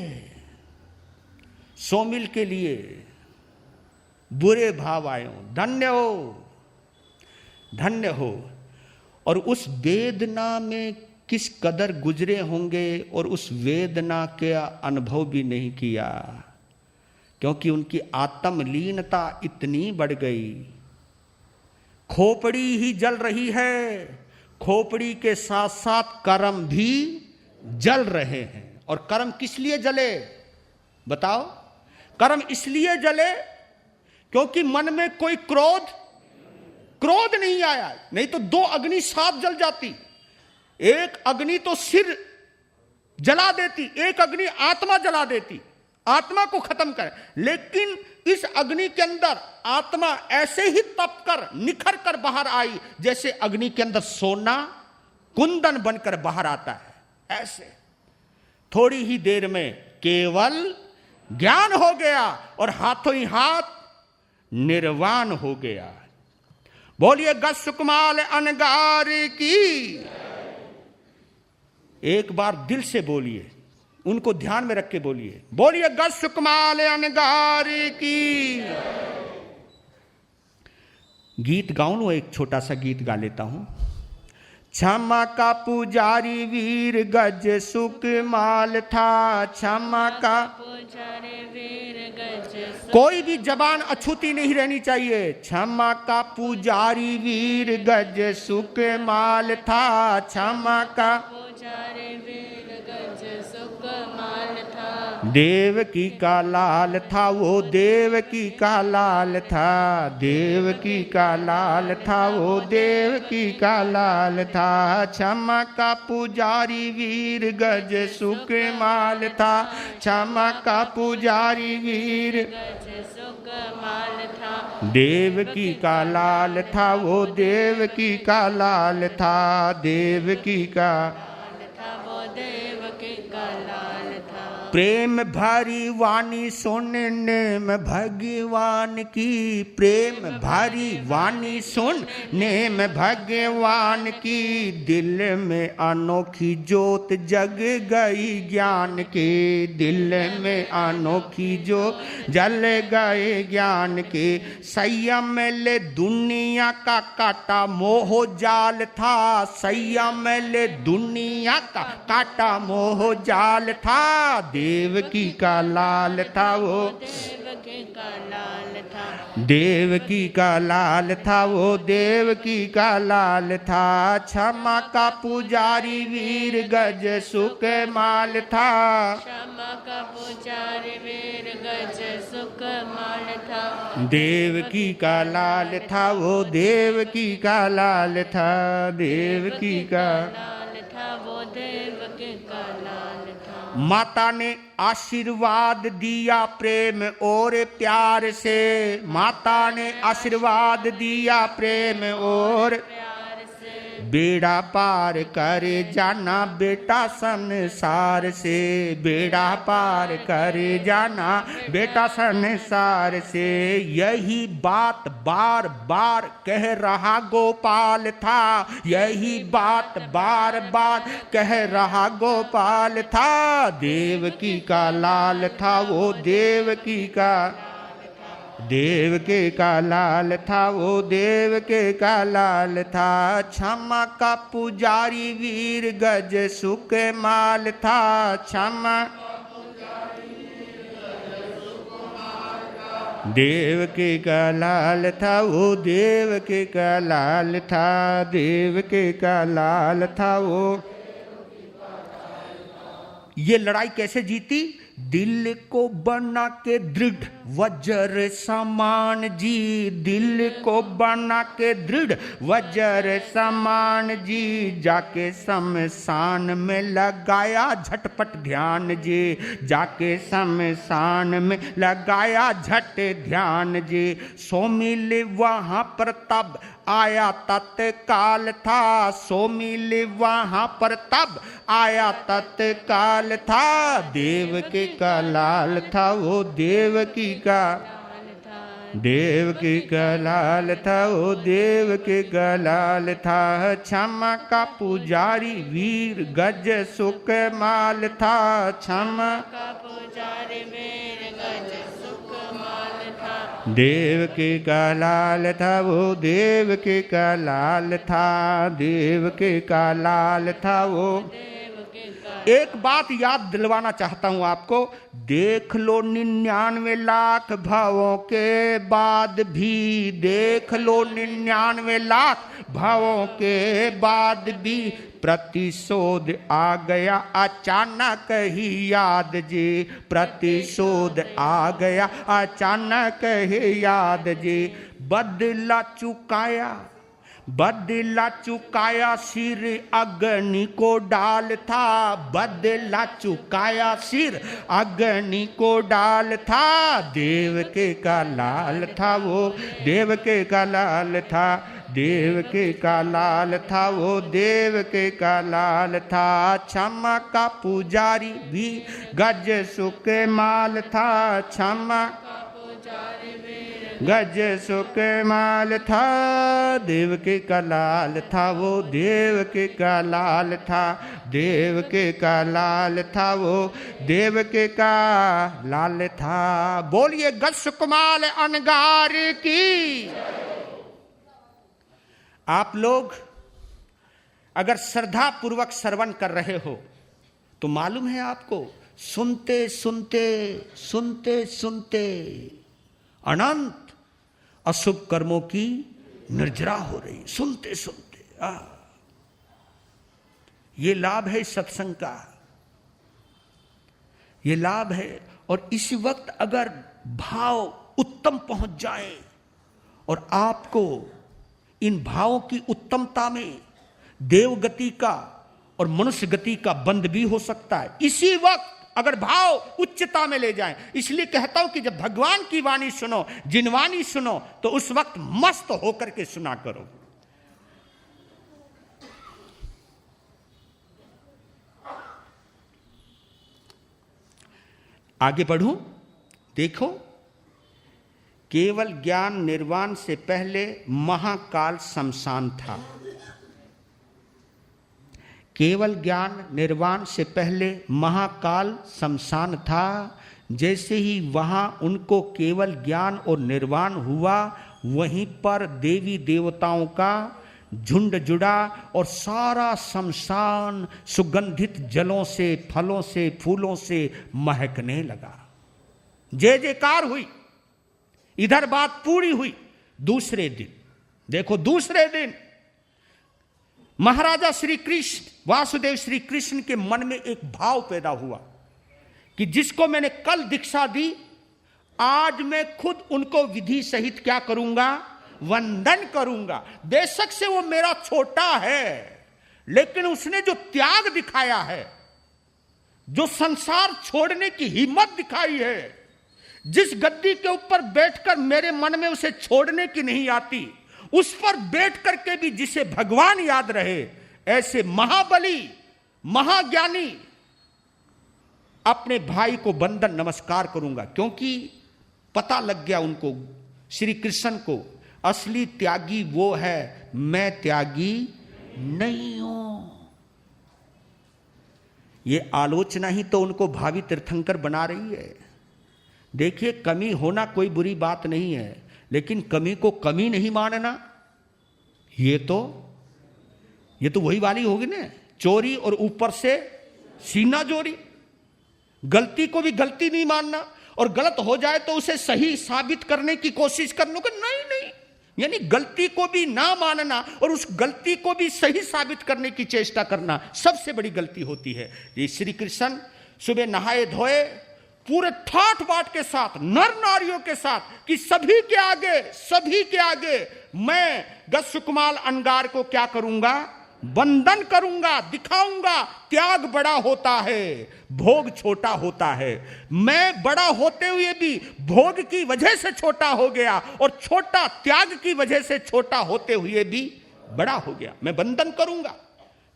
100 मील के लिए बुरे भाव आयो, धन्य हो, धन्य हो। और उस वेदना में किस कदर गुजरे होंगे और उस वेदना के अनुभव भी नहीं किया, क्योंकि उनकी आत्मलीनता इतनी बढ़ गई। खोपड़ी ही जल रही है, खोपड़ी के साथ साथ कर्म भी जल रहे हैं। और कर्म किस लिए जले बताओ? कर्म इसलिए जले क्योंकि मन में कोई क्रोध नहीं आया, नहीं तो 2 अग्नि साथ जल जाती। एक अग्नि तो सिर जला देती, एक अग्नि आत्मा जला देती, आत्मा को खत्म कर। लेकिन इस अग्नि के अंदर आत्मा ऐसे ही तप कर निखर कर बाहर आई, जैसे अग्नि के अंदर सोना कुंदन बनकर बाहर आता है। ऐसे थोड़ी ही देर में केवल ज्ञान हो गया और हाथों ही हाथ निर्वाण हो गया। बोलिए गज सुकमाल अनगार की। एक बार दिल से बोलिए, उनको ध्यान में रख के बोलिए, बोलिए गज सुकमाल अनगार की। गीत गाऊं, वो एक छोटा सा गीत गा लेता हूं। क्षमा का पुजारी वीर गज सुकमाल था, क्षमा का पुजारी वीर गज। कोई भी जबान अछूती नहीं रहनी चाहिए। क्षमा का पुजारी वीर गज सुकमाल था, क्षमा का पुजारी वीर गज सुकमाल था। देवकी का लाल था वो, देवकी का लाल था, देवकी का लाल था वो, देवकी का लाल था। क्षमा का पुजारी वीर गज सुकमाल था, क्षमा का पुजारी वीर गज सुकमाल था। देवकी का लाल था वो, देवकी का लाल था, देवकी का वो, देवकी का लाल था। प्रेम भरी वाणी सुनने में भगवान की, प्रेम भरी वाणी सुनने में भगवान की। दिल में अनोखी ज्योत जग गई ज्ञान के, दिल में अनोखी ज्योत जल गए ज्ञान के। संयम ले दुनिया का काटा मोह जाल था, संयम ले दुनिया का काटा मोह जाल था। देवकी का लाल था वो, देवकी का लाल था, देवकी का लाल था वो, देवकी का लाल था। क्षमा का पुजारी वीर गज सुकमाल था, क्षमा का पुजारी वीर गज सुकमाल था। देवकी का लाल था वो, देवकी का लाल था, देवकी का लाल था वो, देवकी का लाल था। माता ने आशीर्वाद दिया प्रेम और प्यार से, माता ने आशीर्वाद दिया प्रेम और प्यार से। बेड़ा पार करे जाना बेटा संसार से, बेड़ा पार करे जाना बेटा संसार से। यही बात बार बार कह रहा गोपाल था, यही बात बार बार कह रहा गोपाल था। देवकी का लाल था वो, देवकी का, देवकी का लाल था वो, देवकी का लाल था। क्षमा का पुजारी वीर गज सुकमाल था, क्षमा देवकी का लाल था वो, देवकी का लाल था, देवकी का लाल था वो। ये लड़ाई कैसे जीती? दिल को बना के दृढ़, वज्र समान जी दिल को बना के दृढ़, वज्र समान जी जाके शमशान में लगाया झटपट ध्यान जी, जाके शमशान में लगाया झट ध्यान जी। 100 मील वहां पर तब आया तत्काल था, 100 मील वहां पर तब आया तत्काल था। देवकी का लाल था वो, देवकी का, देवकी का लाल था वो, देवकी का लाल था। क्षमा का पुजारी वीर गज सुख माल था, क्षमा का पुजारी वीर गज सुख माल था। देवकी का लाल था वो, देवकी का लाल था, देवकी का लाल था वो। एक बात याद दिलवाना चाहता हूं आपको, देख लो 99 लाख भावों के बाद भी, देख लो 99 लाख भावों के बाद भी प्रतिशोध आ गया अचानक ही याद जी, प्रतिशोध आ गया अचानक ही याद जी। बदला चुकाया, बदला चुकाया सिर अग्नि को डाल था, बदला चुकाया सिर अग्नि को डाल था। देवकी का लाल था वो, देवकी का लाल था, देवकी का लाल था वो, देवकी का लाल था। क्षमा का पुजारी भी गज सुख माल था, क्षमा का पुजारी भी गज सुख माल था। देवकी का लाल था वो, देवकी का लाल था, देवकी का लाल था वो, देवकी का लाल था। बोलिए गज सुख माल अनगार की। आप लोग अगर श्रद्धा पूर्वक श्रवण कर रहे हो तो मालूम है आपको, सुनते सुनते सुनते सुनते अनंत अशुभ कर्मों की निर्जरा हो रही, सुनते सुनते। ये लाभ है सत्संग का, ये लाभ है। और इस वक्त अगर भाव उत्तम पहुंच जाए और आपको इन भावों की उत्तमता में देव गति का और मनुष्य गति का बंध भी हो सकता है, इसी वक्त अगर भाव उच्चता में ले जाएं। इसलिए कहता हूं कि जब भगवान की वाणी सुनो, जिनवाणी सुनो, तो उस वक्त मस्त होकर के सुना करो। आगे बढ़ूं, देखो, केवल ज्ञान निर्वाण से पहले महाकाल शमशान था। केवल ज्ञान निर्वाण से पहले महाकाल शमशान था। जैसे ही वहां उनको केवल ज्ञान और निर्वाण हुआ, वहीं पर देवी देवताओं का झुंड जुड़ा और सारा शमशान सुगंधित जलों से, फलों से, फूलों से महकने लगा। जय जयकार हुई। इधर बात पूरी हुई। दूसरे दिन देखो, दूसरे दिन महाराजा श्री कृष्ण, वासुदेव श्री कृष्ण के मन में एक भाव पैदा हुआ कि जिसको मैंने कल दीक्षा दी, आज मैं खुद उनको विधि सहित क्या करूंगा, वंदन करूंगा। बेशक से वो मेरा छोटा है, लेकिन उसने जो त्याग दिखाया है, जो संसार छोड़ने की हिम्मत दिखाई है, जिस गद्दी के ऊपर बैठकर मेरे मन में उसे छोड़ने की नहीं आती, उस पर बैठ करके भी जिसे भगवान याद रहे, ऐसे महाबली महाज्ञानी अपने भाई को बंदन नमस्कार करूंगा। क्योंकि पता लग गया उनको, श्री कृष्ण को, असली त्यागी वो है, मैं त्यागी नहीं हूं। ये आलोचना ही तो उनको भावी तीर्थंकर बना रही है। देखिए, कमी होना कोई बुरी बात नहीं है, लेकिन कमी को कमी नहीं मानना, ये तो वही वाली होगी ना, चोरी और ऊपर से सीना जोरी। गलती को भी गलती नहीं मानना, और गलत हो जाए तो उसे सही साबित करने की कोशिश करने को नहीं, यानी गलती को भी ना मानना और उस गलती को भी सही साबित करने की चेष्टा करना सबसे बड़ी गलती होती है। ये श्री कृष्ण सुबह नहाए धोए पूरे ठाठ बाट के साथ, नर नारियों के साथ, कि सभी के आगे मैं गस्सुकमाल अंगार को क्या करूंगा? वंदन करूंगा, दिखाऊंगा त्याग बड़ा होता है, भोग छोटा होता है। मैं बड़ा होते हुए भी भोग की वजह से छोटा हो गया, और छोटा त्याग की वजह से छोटा होते हुए भी बड़ा हो गया। मैं वंदन करूंगा।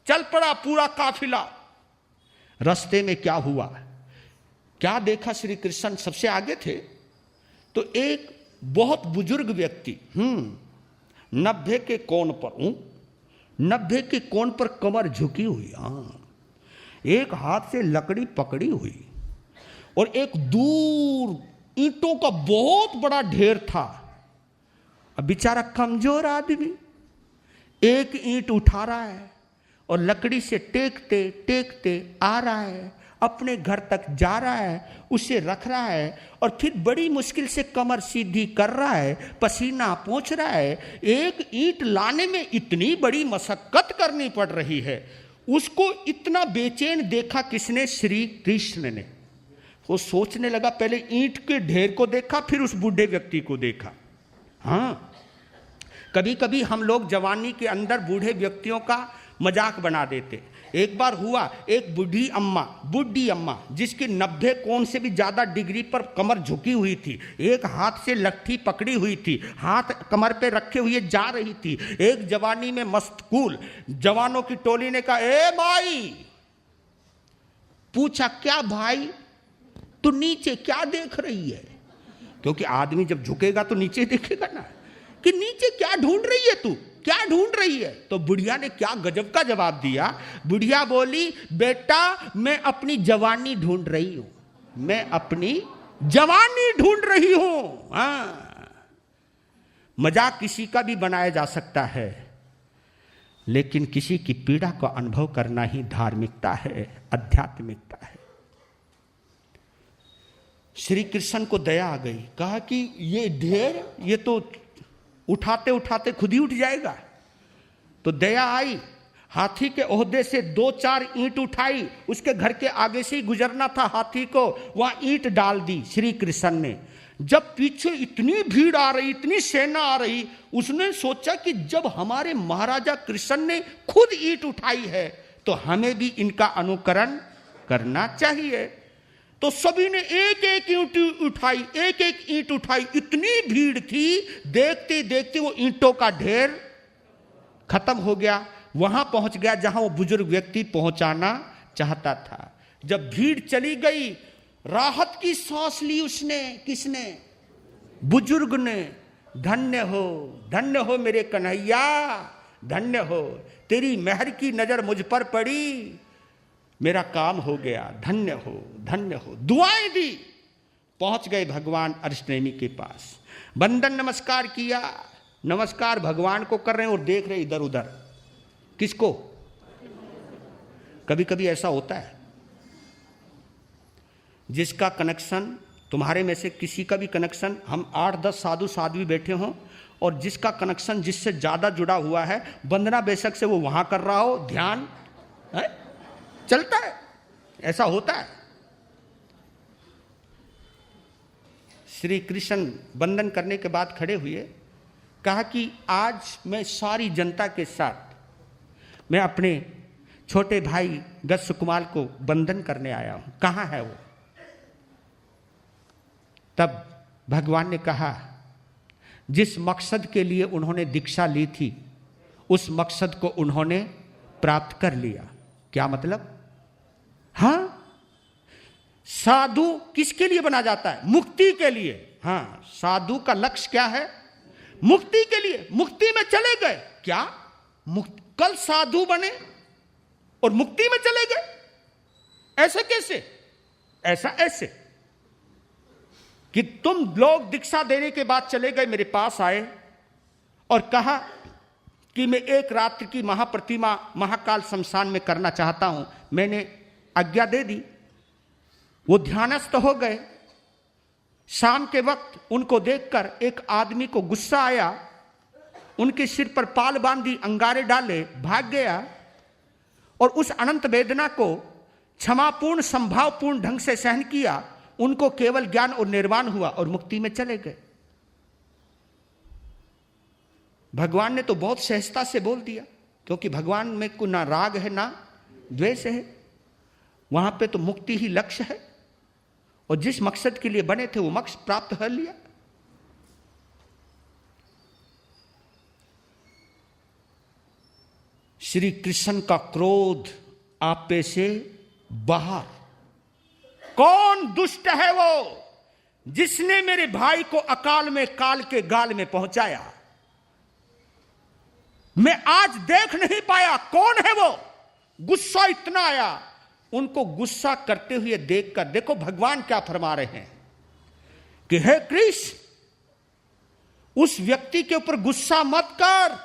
चल पड़ा पूरा काफिला। रास्ते में क्या हुआ, क्या देखा? श्री कृष्ण सबसे आगे थे, तो एक बहुत बुजुर्ग व्यक्ति 90 के कोण पर 90 के कोण पर कमर झुकी हुई, एक हाथ से लकड़ी पकड़ी हुई, और एक दूर ईंटों का बहुत बड़ा ढेर था। अब बेचारा कमजोर आदमी एक ईंट उठा रहा है और लकड़ी से टेकते टेकते आ रहा है, अपने घर तक जा रहा है, उसे रख रहा है, और फिर बड़ी मुश्किल से कमर सीधी कर रहा है, पसीना पोंछ रहा है। एक ईंट लाने में इतनी बड़ी मशक्कत करनी पड़ रही है। उसको इतना बेचैन देखा किसने? श्री कृष्ण ने। वो सोचने लगा, पहले ईंट के ढेर को देखा, फिर उस बूढ़े व्यक्ति को देखा। हाँ, कभी कभी हम लोग जवानी के अंदर बूढ़े व्यक्तियों का मजाक बना देते। एक बार हुआ, एक बूढ़ी अम्मा जिसकी 90 कोण से भी ज्यादा डिग्री पर कमर झुकी हुई थी, एक हाथ से लट्ठी पकड़ी हुई थी, हाथ कमर पे रखे हुए जा रही थी। एक जवानी में मस्तकूल जवानों की टोली ने कहा, ए माई! पूछा, क्या भाई, तू नीचे क्या देख रही है? क्योंकि आदमी जब झुकेगा तो नीचे देखेगा ना, कि नीचे क्या ढूंढ रही है तू, क्या ढूंढ रही है? तो बुढ़िया ने क्या गजब का जवाब दिया। बुढ़िया बोली, बेटा मैं अपनी जवानी ढूंढ रही हूं, मैं अपनी जवानी ढूंढ रही हूं। मजाक किसी का भी बनाया जा सकता है, लेकिन किसी की पीड़ा का अनुभव करना ही धार्मिकता है, आध्यात्मिकता है। श्री कृष्ण को दया आ गई, कहा कि ये ढेर, ये तो उठाते उठाते खुद ही उठ जाएगा। तो दया आई, हाथी के ओहदे से 2-4 ईंट उठाई, उसके घर के आगे से ही गुजरना था हाथी को, वहां ईंट डाल दी श्री कृष्ण ने। जब पीछे इतनी भीड़ आ रही, इतनी सेना आ रही, उसने सोचा कि जब हमारे महाराजा कृष्ण ने खुद ईंट उठाई है तो हमें भी इनका अनुकरण करना चाहिए। तो सभी ने एक एक ईंट उठाई, एक एक ईंट उठाई। इतनी भीड़ थी, देखते देखते वो ईंटों का ढेर खत्म हो गया, वहां पहुंच गया जहां वो बुजुर्ग व्यक्ति पहुंचाना चाहता था। जब भीड़ चली गई, राहत की सांस ली उसने। किसने? बुजुर्ग ने। धन्य हो मेरे कन्हैया, धन्य हो, तेरी मेहर की नजर मुझ पर पड़ी, मेरा काम हो गया, धन्य हो। दुआएं दी, पहुंच गए भगवान अरिष्टनेमी के पास। वंदन नमस्कार किया, नमस्कार भगवान को कर रहे हैं और देख रहे इधर उधर। किसको? कभी कभी ऐसा होता है, जिसका कनेक्शन, तुम्हारे में से किसी का भी कनेक्शन, हम 8-10 साधु साध्वी बैठे हों, और जिसका कनेक्शन जिससे ज्यादा जुड़ा हुआ है, वंदना बेशक से वो वहां कर रहा हो, ध्यान है, चलता है, ऐसा होता है। श्री कृष्ण वंदन करने के बाद खड़े हुए, कहा कि आज मैं सारी जनता के साथ मैं अपने छोटे भाई गस्सुकमाल को वंदन करने आया हूं, कहां है वो? तब भगवान ने कहा, जिस मकसद के लिए उन्होंने दीक्षा ली थी, उस मकसद को उन्होंने प्राप्त कर लिया। क्या मतलब? हाँ, साधु किसके लिए बना जाता है? मुक्ति के लिए। हाँ, साधु का लक्ष्य क्या है? मुक्ति के लिए। मुक्ति में चले गए, क्या कल साधु बने और मुक्ति में चले गए? ऐसे कैसे? ऐसे कि तुम लोग दीक्षा देने के बाद चले गए, मेरे पास आए और कहा कि मैं एक रात्रि की महाप्रतिमा महाकाल शमशान में करना चाहता हूं। मैंने आज्ञा दे दी, वो ध्यानस्थ हो गए। शाम के वक्त उनको देखकर एक आदमी को गुस्सा आया, उनके सिर पर पाल बांधी, अंगारे डाले, भाग गया और उस अनंत वेदना को क्षमापूर्ण संभावपूर्ण ढंग से सहन किया। उनको केवल ज्ञान और निर्वाण हुआ और मुक्ति में चले गए। भगवान ने तो बहुत सहजता से बोल दिया, क्योंकि भगवान में को ना राग है ना द्वेष है। वहां पे तो मुक्ति ही लक्ष्य है, और जिस मकसद के लिए बने थे वो मकसद प्राप्त कर लिया। श्री कृष्ण का क्रोध आप पे से बाहर। कौन दुष्ट है वो जिसने मेरे भाई को अकाल में काल के गाल में पहुंचाया? मैं आज देख नहीं पाया कौन है वो। गुस्सा इतना आया उनको गुस्सा करते हुए देखकर। देखो भगवान क्या फरमा रहे हैं कि हे कृष्ण, उस व्यक्ति के ऊपर गुस्सा मत कर।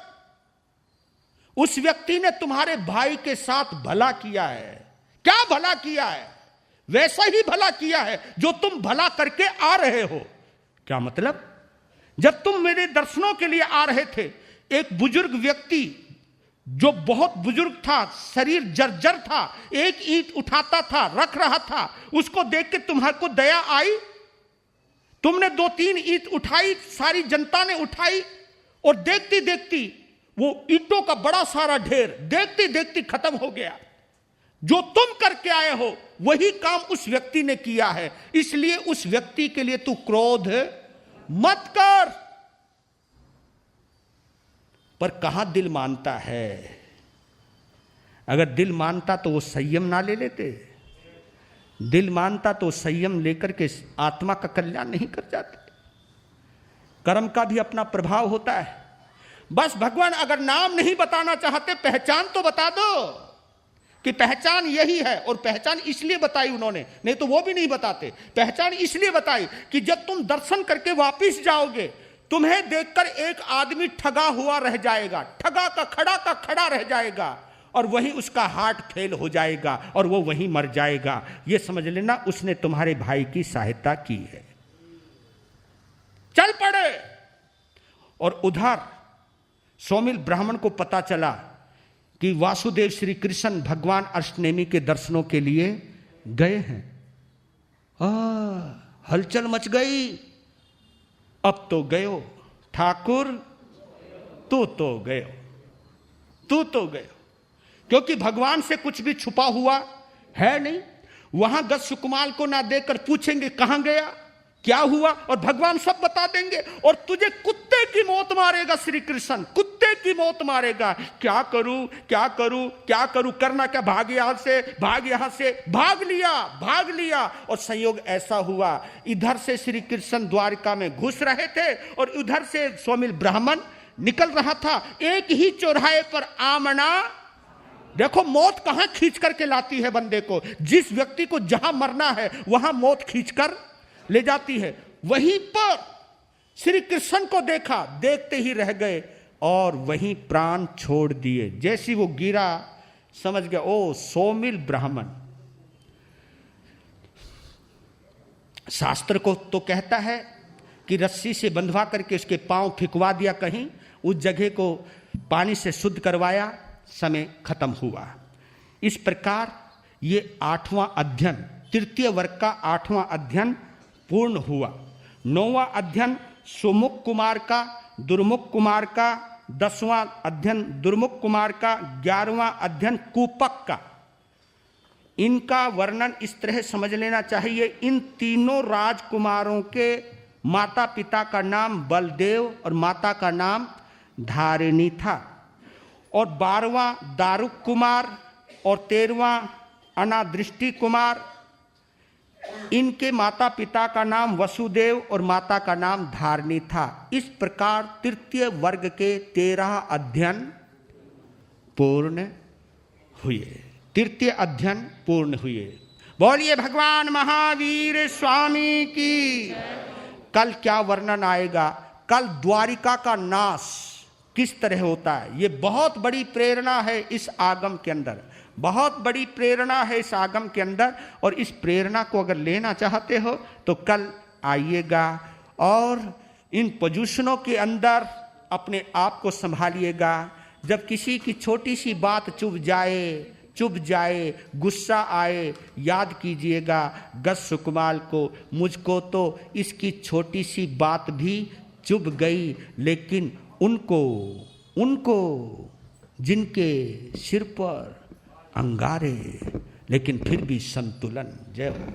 उस व्यक्ति ने तुम्हारे भाई के साथ भला किया है। क्या भला किया है? वैसा ही भला किया है जो तुम भला करके आ रहे हो। क्या मतलब? जब तुम मेरे दर्शनों के लिए आ रहे थे, एक बुजुर्ग व्यक्ति जो बहुत बुजुर्ग था, शरीर जर्जर था, एक ईंट उठाता था, रख रहा था, उसको देख के तुम्हारे को दया आई? तुमने 2-3 ईंट उठाई, सारी जनता ने उठाई, और देखती देखती वो ईंटों का बड़ा सारा ढेर देखती देखती खत्म हो गया। जो तुम करके आए हो वही काम उस व्यक्ति ने किया है, इसलिए उस व्यक्ति के लिए तू क्रोध मत कर। पर कहां दिल मानता है? अगर दिल मानता तो वो संयम ना ले लेते। दिल मानता तो संयम लेकर के आत्मा का कल्याण नहीं कर जाते। कर्म का भी अपना प्रभाव होता है। बस भगवान अगर नाम नहीं बताना चाहते, पहचान तो बता दो कि पहचान यही है। और पहचान इसलिए बताई उन्होंने, नहीं तो वो भी नहीं बताते। पहचान इसलिए बताई कि जब तुम दर्शन करके वापिस जाओगे, तुम्हें देखकर एक आदमी ठगा हुआ रह जाएगा, ठगा का खड़ा रह जाएगा, और वहीं उसका हार्ट फेल हो जाएगा और वो वहीं मर जाएगा। ये समझ लेना उसने तुम्हारे भाई की सहायता की है। चल पड़े। और उधर सौमिल ब्राह्मण को पता चला कि वासुदेव श्री कृष्ण भगवान अष्टनेमी के दर्शनों के लिए गए हैं। हलचल मच गई। अब तो गयो ठाकुर, तू तो गयो, क्योंकि भगवान से कुछ भी छुपा हुआ है नहीं। वहां 10 सुकुमार को ना देकर पूछेंगे कहां गया, क्या हुआ, और भगवान सब बता देंगे। और तुझे कुत्ते की मौत मारेगा श्री कृष्ण, कुत्ते की मौत मारेगा। क्या करूं, करना क्या? भाग यहां से, भाग लिया। और संयोग ऐसा हुआ, इधर से श्री कृष्ण द्वारिका में घुस रहे थे और उधर से सौमिल ब्राह्मण निकल रहा था। एक ही चौराहे पर आमना। देखो मौत कहां खींच करके लाती है बंदे को। जिस व्यक्ति को जहां मरना है वहां मौत खींचकर ले जाती है। वहीं पर श्री कृष्ण को देखा, देखते ही रह गए और वहीं प्राण छोड़ दिए। जैसी वो गिरा समझ गया ओ सौमिल ब्राह्मण। शास्त्र को तो कहता है कि रस्सी से बंधवा करके उसके पांव फिकवा दिया कहीं, उस जगह को पानी से शुद्ध करवाया, समय खत्म हुआ। इस प्रकार ये 8वां अध्ययन, तृतीय वर्ग का 8वां अध्ययन पूर्ण हुआ। 9वां अध्ययन सुमुख कुमार का, दुर्मुख कुमार का, 10वां अध्ययन दुर्मुख कुमार का, 11वां अध्ययन कूपक का। इनका वर्णन इस तरह समझ लेना चाहिए। इन तीनों राजकुमारों के माता पिता का नाम बलदेव और माता का नाम धारिणी था। और 12वां दारुक कुमार और 13वां अनादृष्टि कुमार, इनके माता पिता का नाम वसुदेव और माता का नाम धारिणी था। इस प्रकार तृतीय वर्ग के 13 अध्ययन पूर्ण हुए। तृतीय अध्ययन पूर्ण हुए। बोलिए भगवान महावीर स्वामी की। कल क्या वर्णन आएगा? कल द्वारिका का नाश किस तरह होता है, ये बहुत बड़ी प्रेरणा है इस आगम के अंदर, बहुत बड़ी प्रेरणा है इस आगम के अंदर। और इस प्रेरणा को अगर लेना चाहते हो तो कल आइएगा और इन पोजीशनों के अंदर अपने आप को संभालिएगा। जब किसी की छोटी सी बात चुभ जाए चुभ जाए, गुस्सा आए, याद कीजिएगा गज सुकमाल को। मुझको तो इसकी छोटी सी बात भी चुभ गई, लेकिन उनको जिनके सिर पर अंगारे, लेकिन फिर भी संतुलन। जय हो।